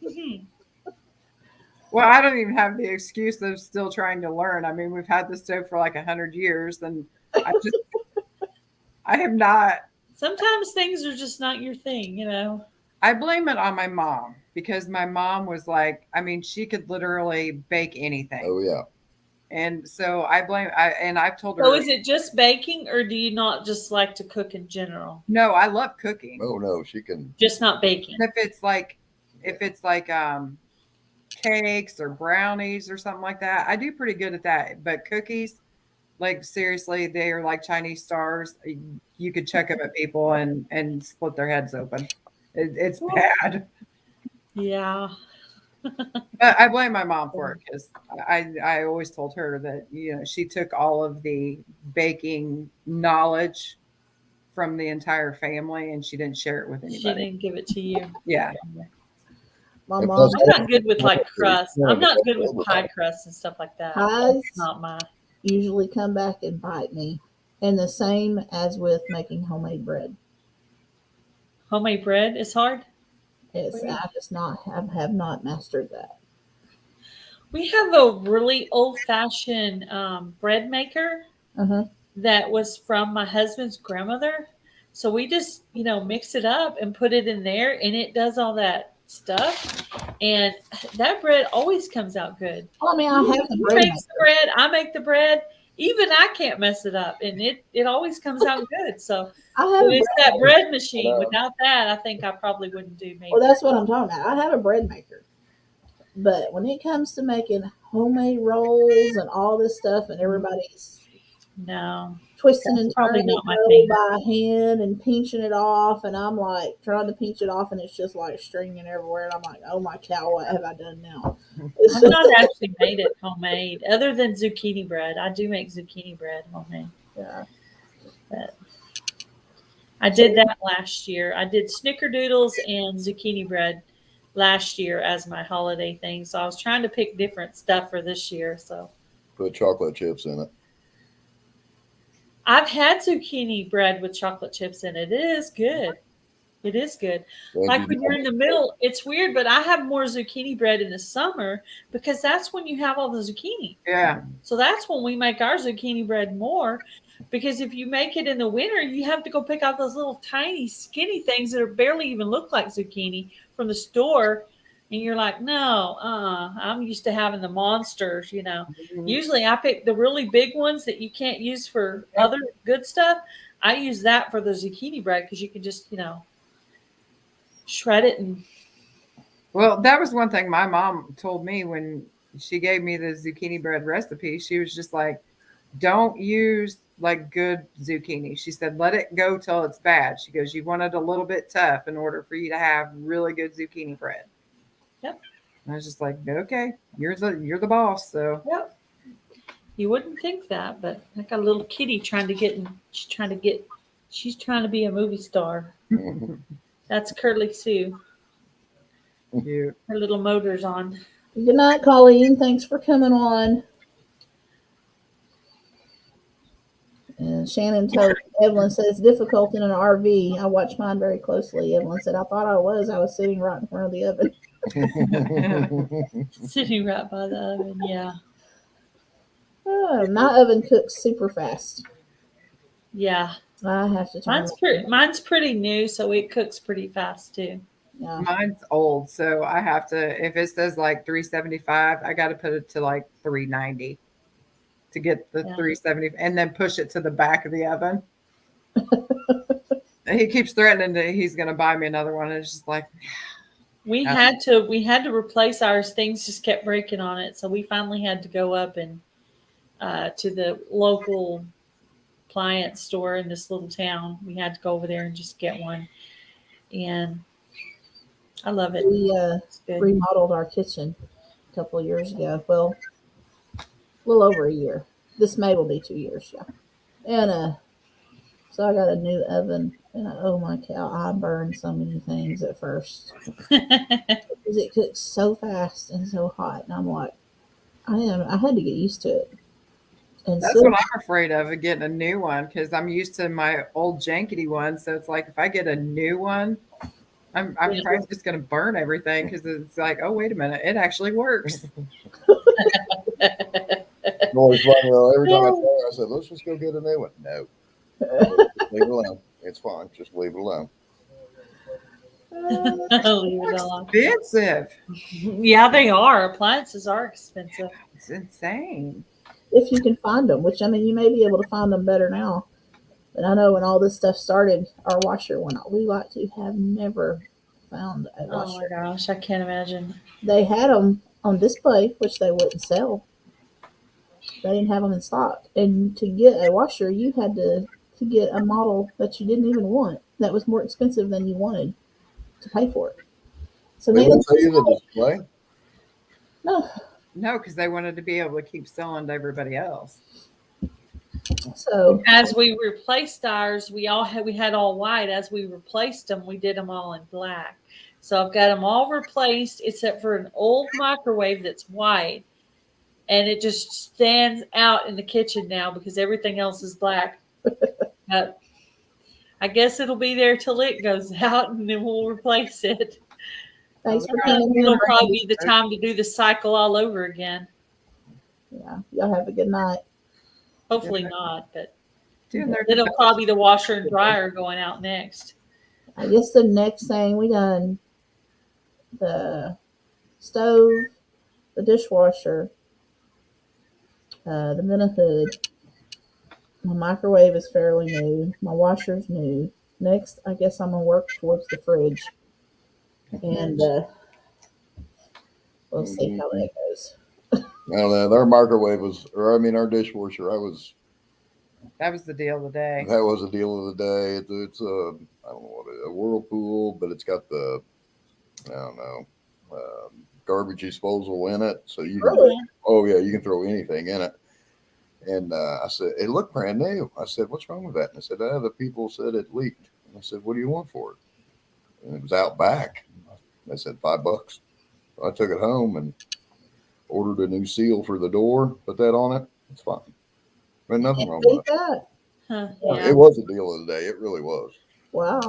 Mhm. Well, I don't even have the excuse of still trying to learn. I mean, we've had the stove for like 100 years, and I have not. Sometimes things are just not your thing, I blame it on my mom because my mom was like, I mean, she could literally bake anything. Oh, yeah. And so I've told her. So is it just baking, or do you not just like to cook in general? No, I love cooking. Oh no, she can. Just not baking. If it's like cakes or brownies or something like that, I do pretty good at that. But cookies, like seriously, they are like Chinese stars. You could chuck them at people and split their heads open. It's bad. Yeah. But I blame my mom for it because I always told her that, you know, she took all of the baking knowledge from the entire family and she didn't share it with She anybody. didn't give it to you. Yeah. My And mom plus- I'm not good with like crust. I'm not good with pie crust and stuff like that. Pies That's not my. usually come back and bite me. And the same as with making homemade bread. Homemade bread is hard. I just have not mastered that. We have a really old fashioned bread maker Uh-huh. that was from my husband's grandmother. So we just, mix it up and put it in there and it does all that stuff. And that bread always comes out good. Well, I mean, I have the He bread makes the bread, I make the bread. Even I can't mess it up and it always comes out good. So I have a it's bread that bread machine. Hello. Without that, I think I probably wouldn't do maybe. Well, that's what I'm talking about. I have a bread maker. But when it comes to making homemade rolls and all this stuff, and everybody's No. twisting That's and probably turning not my dough thing. by hand and pinching it off, and I'm like trying to pinch it off, and it's just like stringing everywhere. And I'm like, oh my cow, what have I done now? It's I've just, not actually made it homemade other than zucchini bread. I do make zucchini bread homemade. yeah. I did that last year. I did snickerdoodles and zucchini bread last year as my holiday thing. So I was trying to pick different stuff for this year. So Put chocolate chips in it. I've had zucchini bread with chocolate chips in it. It is good. It is good. Then Like you when you're in the middle, it's weird, but I have more zucchini bread in the summer because that's when you have all the zucchini. Yeah. So that's when we make our zucchini bread more. Because if you make it in the winter, you have to go pick out those little tiny skinny things that are barely even look like zucchini from the store. And you're like, no, I'm used to having the monsters, Usually I pick the really big ones that you can't use for other good stuff. I use that for the zucchini bread because you can just, shred it and Well, that was one thing my mom told me when she gave me the zucchini bread recipe. She was just like, don't use like good zucchini. She said, let it go till it's bad. She goes, you want it a little bit tough in order for you to have really good zucchini bread. Yep. And I was just like, okay, you're the boss. So Yep. You wouldn't think that, but I got a little kitty she's trying to be a movie star. That's Curly Sue. you Her little motor's on. Good night, Colleen. Thanks for coming on. And Shannon told Evelyn says difficult in an RV. I watch mine very closely. Evelyn said, I thought I was sitting right in front of the oven. Sitting right by the oven, yeah. Oh, my oven cooks super fast. Yeah. I have to turn Mine's pretty new, so it cooks pretty fast too. Yeah. mine's old, so I have to, if it says like 375, I got to put it to like 390 to get the 370 and then push it to the back of the oven. He keeps threatening that he's going to buy me another one. It's just like, We had to replace ours. Things just kept breaking on it, so we finally had to go up and to the local appliance store in this little town. We had to go over there and just get one, and I love it. We It's good. remodeled our kitchen a couple of years ago. Well, a little over a year. This May will be 2 years, yeah. And so I got a new oven, and oh my cow, I burned so many things at first because it cooks so fast and so hot, and I'm like, I had to get used to it. And that's so what I'm afraid of getting a new one because I'm used to my old jankety one. So it's like if I get a new one, I'm probably just going to burn everything because it's like, oh, wait a minute, it actually works. Always funny though. Every time I tell her, I said, let's just go get a new one. No. Leave it alone. It's fine. Just leave it alone. Leave it alone. Expensive. Yeah, they are. Appliances are expensive. It's insane. if you can find them. Which I mean, you may be able to find them better now. But I know when all this stuff started, our washer went out. We like to have never found a Oh my washer. gosh, I can't imagine. They had them on display, which they wouldn't sell. They didn't have them in stock. And to get a washer, you had to get a model that you didn't even want. That was more expensive than you wanted to pay for it. So They they won't tell you the display. no. No, because they wanted to be able to keep selling to everybody else. So As we replaced ours, we had all white. As we replaced them, we did them all in black. So I've got them all replaced except for an old microwave that's white, and it just stands out in the kitchen now because everything else is black. I guess it'll be there till it goes out, and then we'll replace it. thanks for Well, coming It'll in. probably be the time to do the cycle all over again. Yeah, y'all have a good night. Hopefully not, but Doing their it'll probably be the washer and dryer going out next. I guess the next thing we done the stove, the dishwasher, the Minna hood. My microwave is fairly new. My washer's new. Next, I guess I'm gonna work towards the fridge, and we'll see how that goes. I don't know. Our microwave was, or I mean, our dishwasher. That was the deal of the day. That was a deal of the day. It's a, I don't know what a Whirlpool, but it's got the, I don't know, garbage disposal in it. So you can, Really? oh yeah, you can throw anything in it. And I said, it looked brand new. I said, what's wrong with that? And I said, the people said it leaked. And I said, what do you want for it? And it was out back. I said, $5. So I took it home and ordered a new seal for the door, put that on it. It's fine. But nothing wrong with Beat it. that. Huh, Yeah, yeah. it was a deal of the day. It really was. Wow.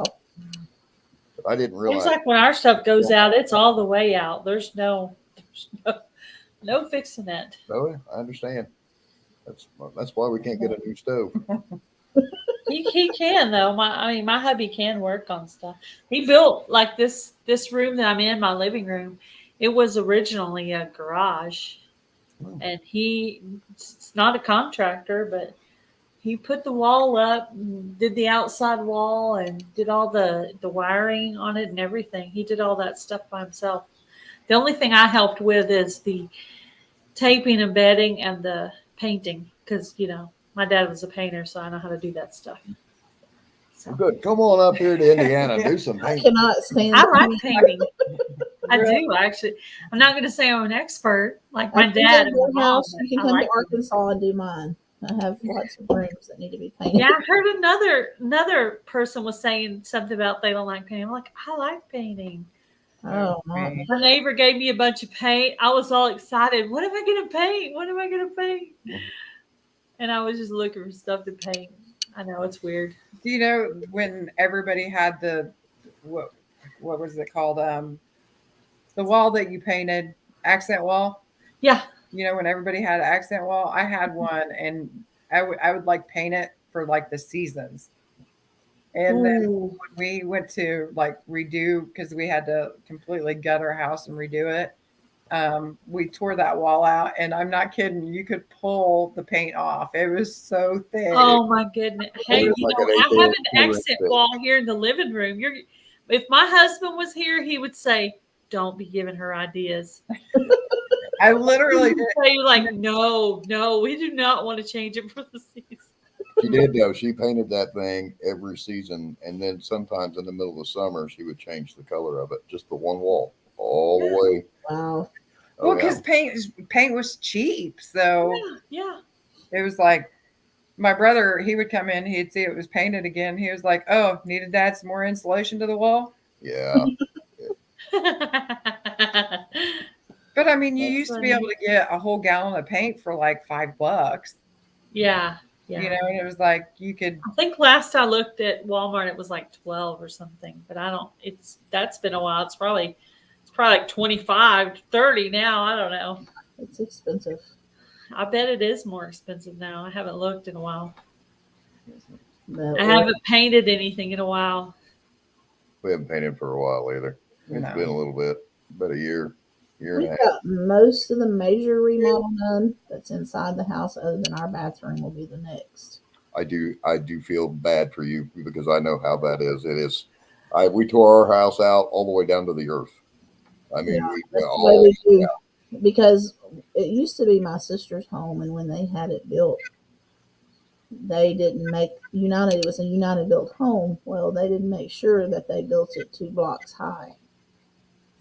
But I didn't Seems realize. like when our stuff goes out, it's all the way out. There's no fixing it. Oh, yeah, I understand. That's why we can't get a new stove. He can though. My hubby can work on stuff. He built like this room that I'm in, my living room. It was originally a garage, and it's not a contractor, but he put the wall up, and did the outside wall, and did all the wiring on it and everything. He did all that stuff by himself. The only thing I helped with is the taping and bedding and the painting, because my dad was a painter, so I know how to do that stuff. So, Good. Come on up here to Indiana. Do some I painting. cannot stand. I like painting. I Really? do actually. I'm not going to say I'm an expert like my I can dad come and to my your mom. house. but You can I come like to Arkansas and do mine. I have lots of rooms that need to be painted. Yeah, I heard another person was saying something about they don't like painting. I'm like, I like painting. Oh, not me. My neighbor gave me a bunch of paint. I was all excited. What am I going to paint? What am I going to paint? And I was just looking for stuff to paint. I know it's weird. Do you know when everybody had what was it called? The wall that you painted, accent wall. Yeah. When everybody had an accent wall, I had one, and I would like paint it for like the seasons. And then Ooh. when we went to like redo, because we had to completely gut our house and redo it, we tore that wall out, and I'm not kidding. You could pull the paint off. It was so thick. Oh my goodness! Hey, It's like an I 8 have an inch accent thick. wall here in the living room. If my husband was here, he would say, "Don't be giving her ideas." I literally He did. would say like, "No, we do not want to change it for the season." She did though. She painted that thing every season, and then sometimes in the middle of summer, she would change the color of it, just the one wall, all the way. Wow. Oh, Well, yeah. because paint was cheap, so Yeah. it was like my brother. He would come in, he'd see it was painted again. He was like, "Oh, needed to add some more insulation to the wall." Yeah. But I mean, you That's used to be funny. able to get a whole gallon of paint for like $5. Yeah. And it was like you could. I think last I looked at Walmart, it was like 12 or something, but that's been a while. It's probably like 25, 30 now. I don't know. It's expensive. I bet it is more expensive now. I haven't looked in a while. But I haven't painted anything in a while. We haven't painted for a while either. It's No. been a little bit, about a year. year and We a half. got most of the major remodel done that's inside the house, other than our bathroom will be the next. I do feel bad for you because I know how that is. It is. We tore our house out all the way down to the earth. I mean, Yeah, we That's went the way all. we do. Because it used to be my sister's home, and when they had it built, they didn't make United. It was a United built home. Well, they didn't make sure that they built it 2 blocks high,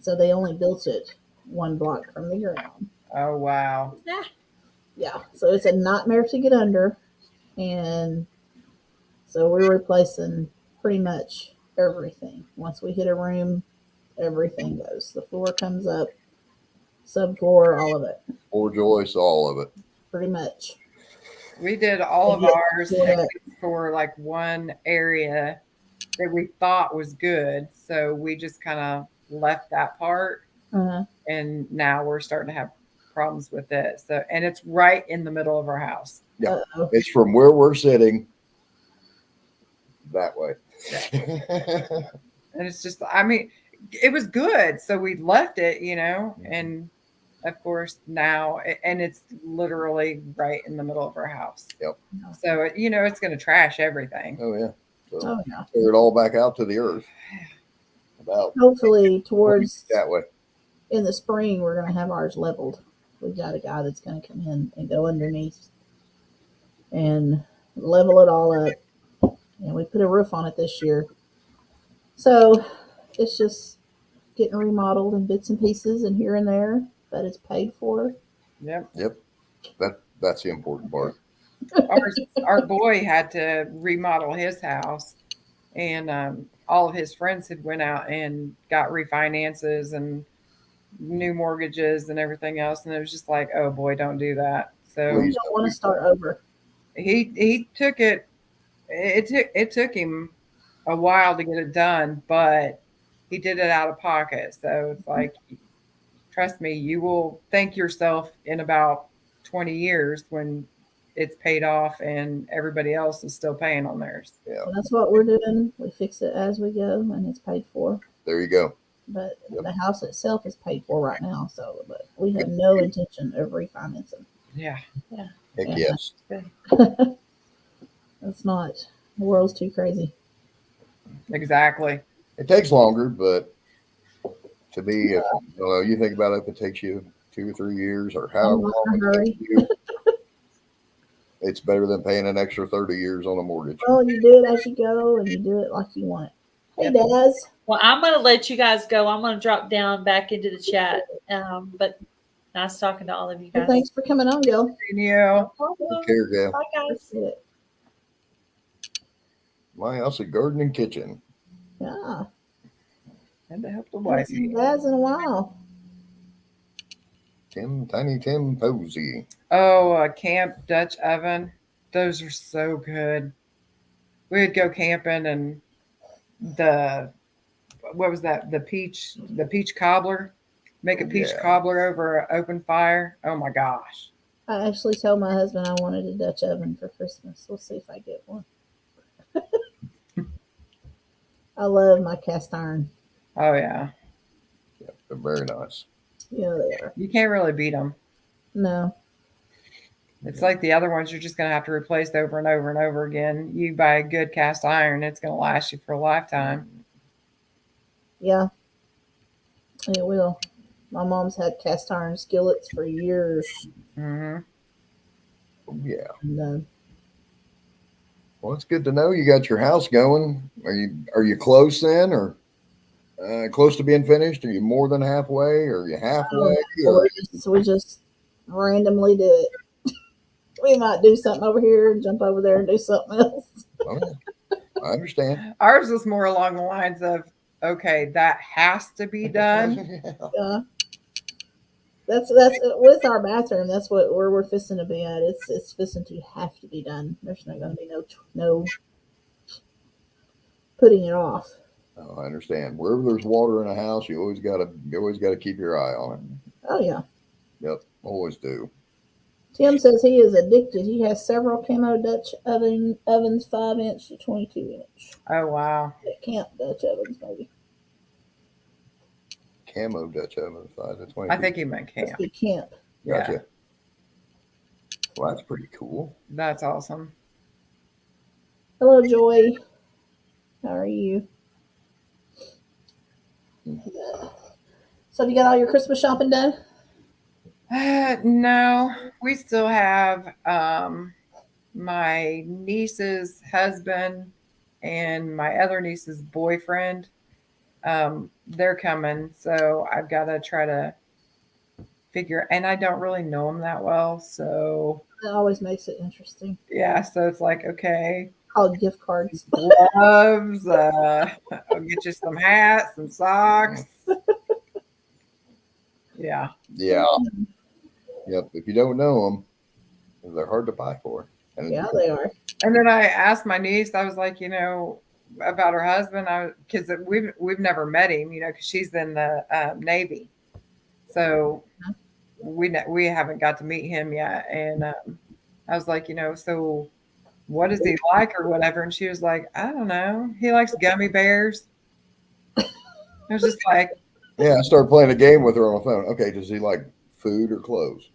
so they only built it 1 block from the ground. Oh wow. Yeah, so it's a nightmare to get under, and so we're replacing pretty much everything. Once we hit a room, everything goes. The floor comes up, subfloor, all of it, Poor Joyce, all of it. pretty much. We did all of Yeah, ours yeah. except for like one area that we thought was good. So we just kind of left that part. Uh-huh. And now we're starting to have problems with it. So, and it's right in the middle of our house. Yeah. Uh-oh. It's from where we're sitting that way. And it's just, I mean, it was good. So we left it, you know, and of course now, and it's literally right in the middle of our house. Yep. So, you know, it's going to trash everything. Oh yeah. So Oh yeah. tear it all back out to the earth. About Hopefully, towards that way. in the spring, we're gonna have ours leveled. We've got a guy that's gonna come in and go underneath and level it all up. And we put a roof on it this year, so it's just getting remodeled in bits and pieces and here and there, but it's paid for. Yep. Yep. That's the important part. Our boy had to remodel his house, and all of his friends had went out and got refinances and new mortgages and everything else, and it was just like, oh boy, don't do that. So We Please. don't want to start over. he took it. It took him a while to get it done, but he did it out of pocket. So it's like, trust me, you will thank yourself in about 20 years when it's paid off and everybody else is still paying on theirs. Yeah. So that's what we're doing. We fix it as we go, and it's paid for. There you go. But Yep. the house itself is paid for right now. So, but we have no intention of refinancing. Yeah. Heck Yeah. yes. That's not. The world's too crazy. Exactly. It takes longer, but to be, if, you think about it, if it takes you 2 or 3 years or however I'm not long in a it hurry. takes you, it's better than paying an extra 30 years on a mortgage. Well, you do it as you go, and you do it like you want it. Hey, Yep. Daz. Well, I'm going to let you guys go. I'm going to drop down back into the chat. But nice talking to all of you Well, guys. thanks for coming on, Gil. And you. No problem. Take care, Gail. Bye, guys. Appreciate it. My house, a garden and kitchen. Yeah. Had to help the Haven't wife. seen Daz in a while. Tiny Tim Posey. Oh, a camp Dutch oven. Those are so good. We would go camping and what was that? The peach cobbler. Make a peach Yeah. cobbler over an open fire. Oh my gosh. I actually told my husband I wanted a Dutch oven for Christmas. We'll see if I get one. I love my cast iron. Oh yeah. Yeah, they're very nice. Yeah, they are. You can't really beat them. No. It's like the other ones you're just going to have to replace over and over and over again. You buy a good cast iron, it's going to last you for a lifetime. Yeah. It will. My mom's had cast iron skillets for years. Hmm. Yeah. And, Well, it's good to know you got your house going. Are you close then, or close to being finished? Are you more than halfway? Or are you halfway? Or, we just randomly do it. We might do something over here and jump over there and do something else. oh, yeah. I understand. Ours was more along the lines of, okay, that has to be done. Yeah. That's with our bathroom. That's where we're fixing to be at. It's fixing to have to be done. There's not going to be no putting it off. Oh, I understand. Wherever there's water in a house, you always gotta keep your eye on it. Oh yeah. Yep, always do. Tim says he is addicted. He has several camo Dutch ovens, 5-inch to 22-inch. Oh wow. Camp Dutch ovens, maybe. camo Dutch oven. That's I think you meant That's camp. the camp. Gotcha. Yeah, Well, that's pretty cool. that's awesome. Hello, Joy. How are you? So have you got all your Christmas shopping done? No, we still have my niece's husband and my other niece's boyfriend. They're coming, so I've got to try to figure. And I don't really know them that well, so It always makes it interesting. yeah. So it's like, okay, Called gift cards. gloves. I'll get you some hats, some socks. Yeah. Yeah. Yep. If you don't know them, they're hard to buy for. And Yeah, they are. And then I asked my niece, I was like, about her husband. Because we've never met him, because she's in the Navy, so we haven't got to meet him yet. And I was like, so what is he like or whatever? And she was like, I don't know. He likes gummy bears. I was just like, yeah, I started playing a game with her on the phone. Okay, does he like food or clothes?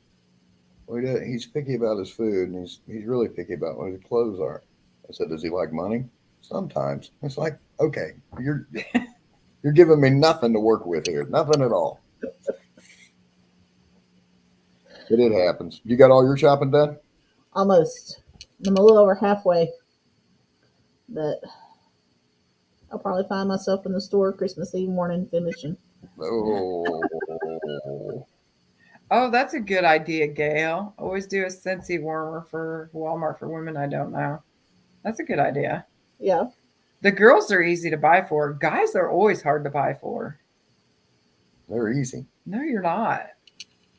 Well, he's picky about his food, and he's really picky about what his clothes are. I said, does he like money? Sometimes. It's like, okay, you're giving me nothing to work with here, nothing at all. But it happens. You got all your shopping done? Almost. I'm a little over halfway. But I'll probably find myself in the store Christmas Eve morning finishing. Oh, oh, that's a good idea, Gail. Always do a Scentsy warmer for Walmart for women I don't know. That's a good idea. Yeah. The girls are easy to buy for. Guys are always hard to buy for. they're easy. No, you're not.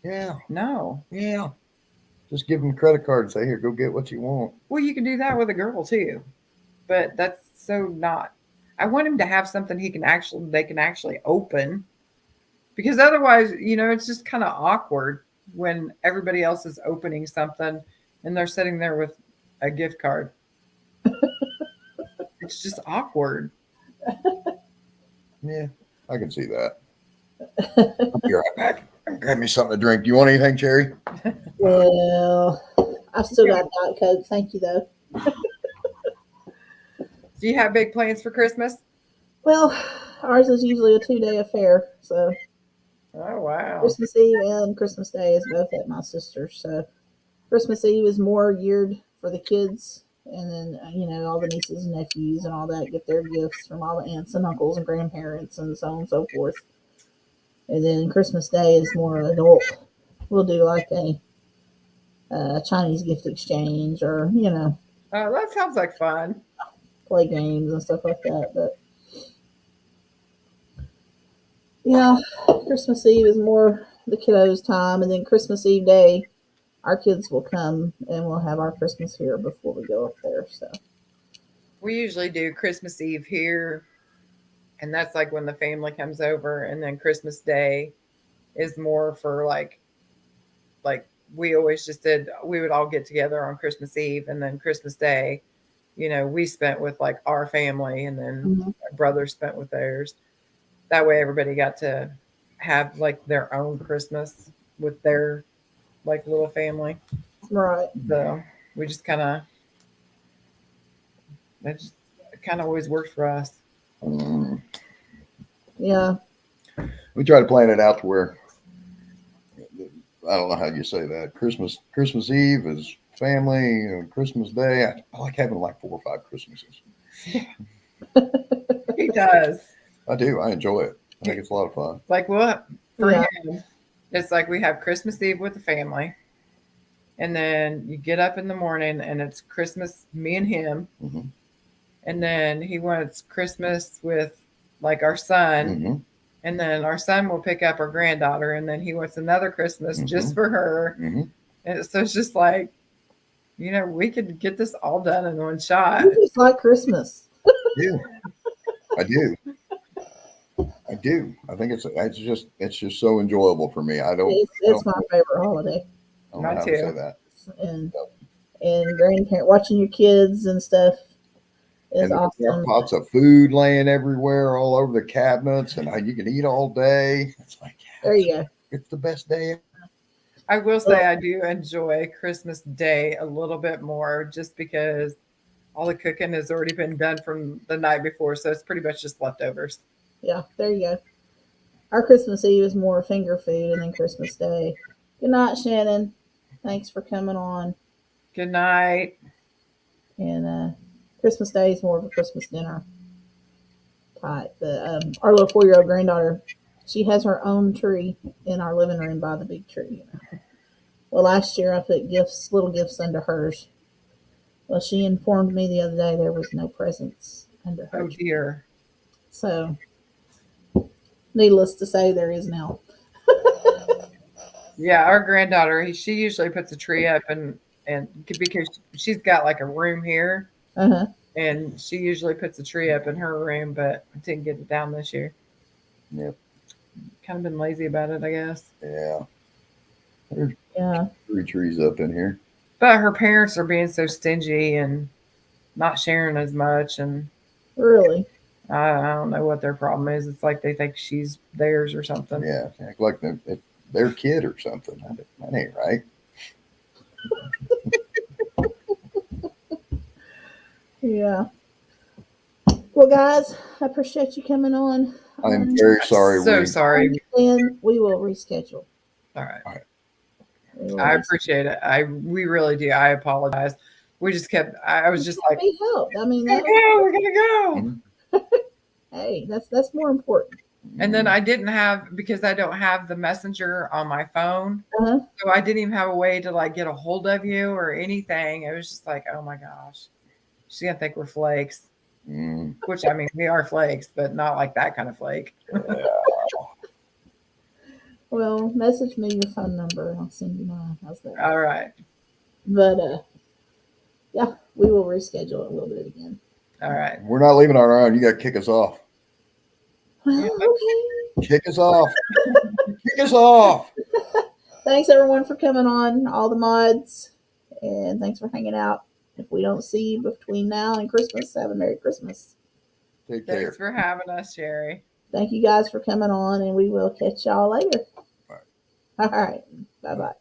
Yeah, No. yeah. Just give them a credit card and say, here, go get what you want. Well, you can do that with a girl too, but that's so not. I want him to have something they can actually open, because otherwise, it's just kind of awkward when everybody else is opening something and they're sitting there with a gift card. It's just awkward. Yeah, I can see that. I'll be right back. Grab me something to drink. Do you want anything, Cherry? Well, I've still got Diet Coke. Thank you, though. Do you have big plans for Christmas? Well, ours is usually a 2-day affair. So Oh, wow. Christmas Eve and Christmas Day is both at my sister's. So Christmas Eve is more geared for the kids. And then, all the nieces and nephews and all that get their gifts from all the aunts and uncles and grandparents and so on and so forth. And then Christmas Day is more adult. We'll do like a Chinese gift exchange or, Oh, that sounds like fun. play games and stuff like that. But yeah, Christmas Eve is more the kiddos' time. And then Christmas Eve Day, our kids will come and we'll have our Christmas here before we go up there. So We usually do Christmas Eve here, and that's like when the family comes over, and then Christmas Day is more for like we always just did. We would all get together on Christmas Eve, and then Christmas Day, we spent with like our family, and then our brothers spent with theirs. That way, everybody got to have like their own Christmas with their like little family. right. So we just that just kind of always worked for us. Yeah. We try to plan it out to where, I don't know how you say that. Christmas Eve is family, and Christmas Day. I like having like 4 or 5 Christmases. He does. I do. I enjoy it. I think it's a lot of fun. Like what for Yeah. him? It's like we have Christmas Eve with the family, and then you get up in the morning and it's Christmas, me and him, Mhm. and then he wants Christmas with like our son, Mhm. and then our son will pick up our granddaughter, and then he wants another Christmas just Mhm. for her, Mhm. and so it's just like, we could get this all done in one shot. You just like Christmas. Yeah, I do. I do. I think it's just so enjoyable for me. I don't It's my favorite holiday. know Mine how too. to say that. And grandparent watching your kids and stuff. is and there are awesome. pots of food laying everywhere, all over the cabinets, and you can eat all day. It's like, There you go. it's the best day. I will say I do enjoy Christmas Day a little bit more just because all the cooking has already been done from the night before. So it's pretty much just leftovers. Yeah, there you go. Our Christmas Eve is more finger food, and then Christmas Day. Good night, Shannon. Thanks for coming on. Good night. And Christmas Day is more of a Christmas dinner type. Our little 4-year-old granddaughter, she has her own tree in our living room by the big tree. Well, last year I put little gifts under hers. Well, she informed me the other day there was no presents under her Oh tree. dear. So, needless to say, there is now. Yeah, our granddaughter, she usually puts a tree up and because she's got like a room here Uh-huh. and she usually puts a tree up in her room, but didn't get it down this year. Yep. Kind of been lazy about it, I guess. Yeah. There's Yeah. 3 trees up in here. But her parents are being so stingy and not sharing as much, and Really. I don't know what their problem is. It's like they think she's theirs or something. Yeah. Act like it's their kid or something. That ain't right. Yeah. Well, guys, I appreciate you coming on. I'm very sorry. So sorry. And we will reschedule. All right. We will I reschedule. appreciate it. We really do. I apologize. We just kept. I was just like, Be helped. I mean, we're gonna go. hey, that's more important. And then I didn't have because I don't have the messenger on my phone, Uh-huh. so I didn't even have a way to like get a hold of you or anything. It was just like, oh my gosh, she's gonna think we're flakes. Mm, Which I mean, we are flakes, but not like that kind of flake. yeah. Well, message me your phone number and I'll send you mine. How's that? All right. But yeah, we will reschedule it a little bit again. All right. We're not leaving our own. You got to kick us off. Well, okay. Kick us off. Kick us off. Thanks everyone for coming on, all the mods, and thanks for hanging out. If we don't see you between now and Christmas, have a Merry Christmas. Take care. Thanks for having us, Sherry. Thank you guys for coming on, and we will catch y'all later. Bye. All right. Bye-bye.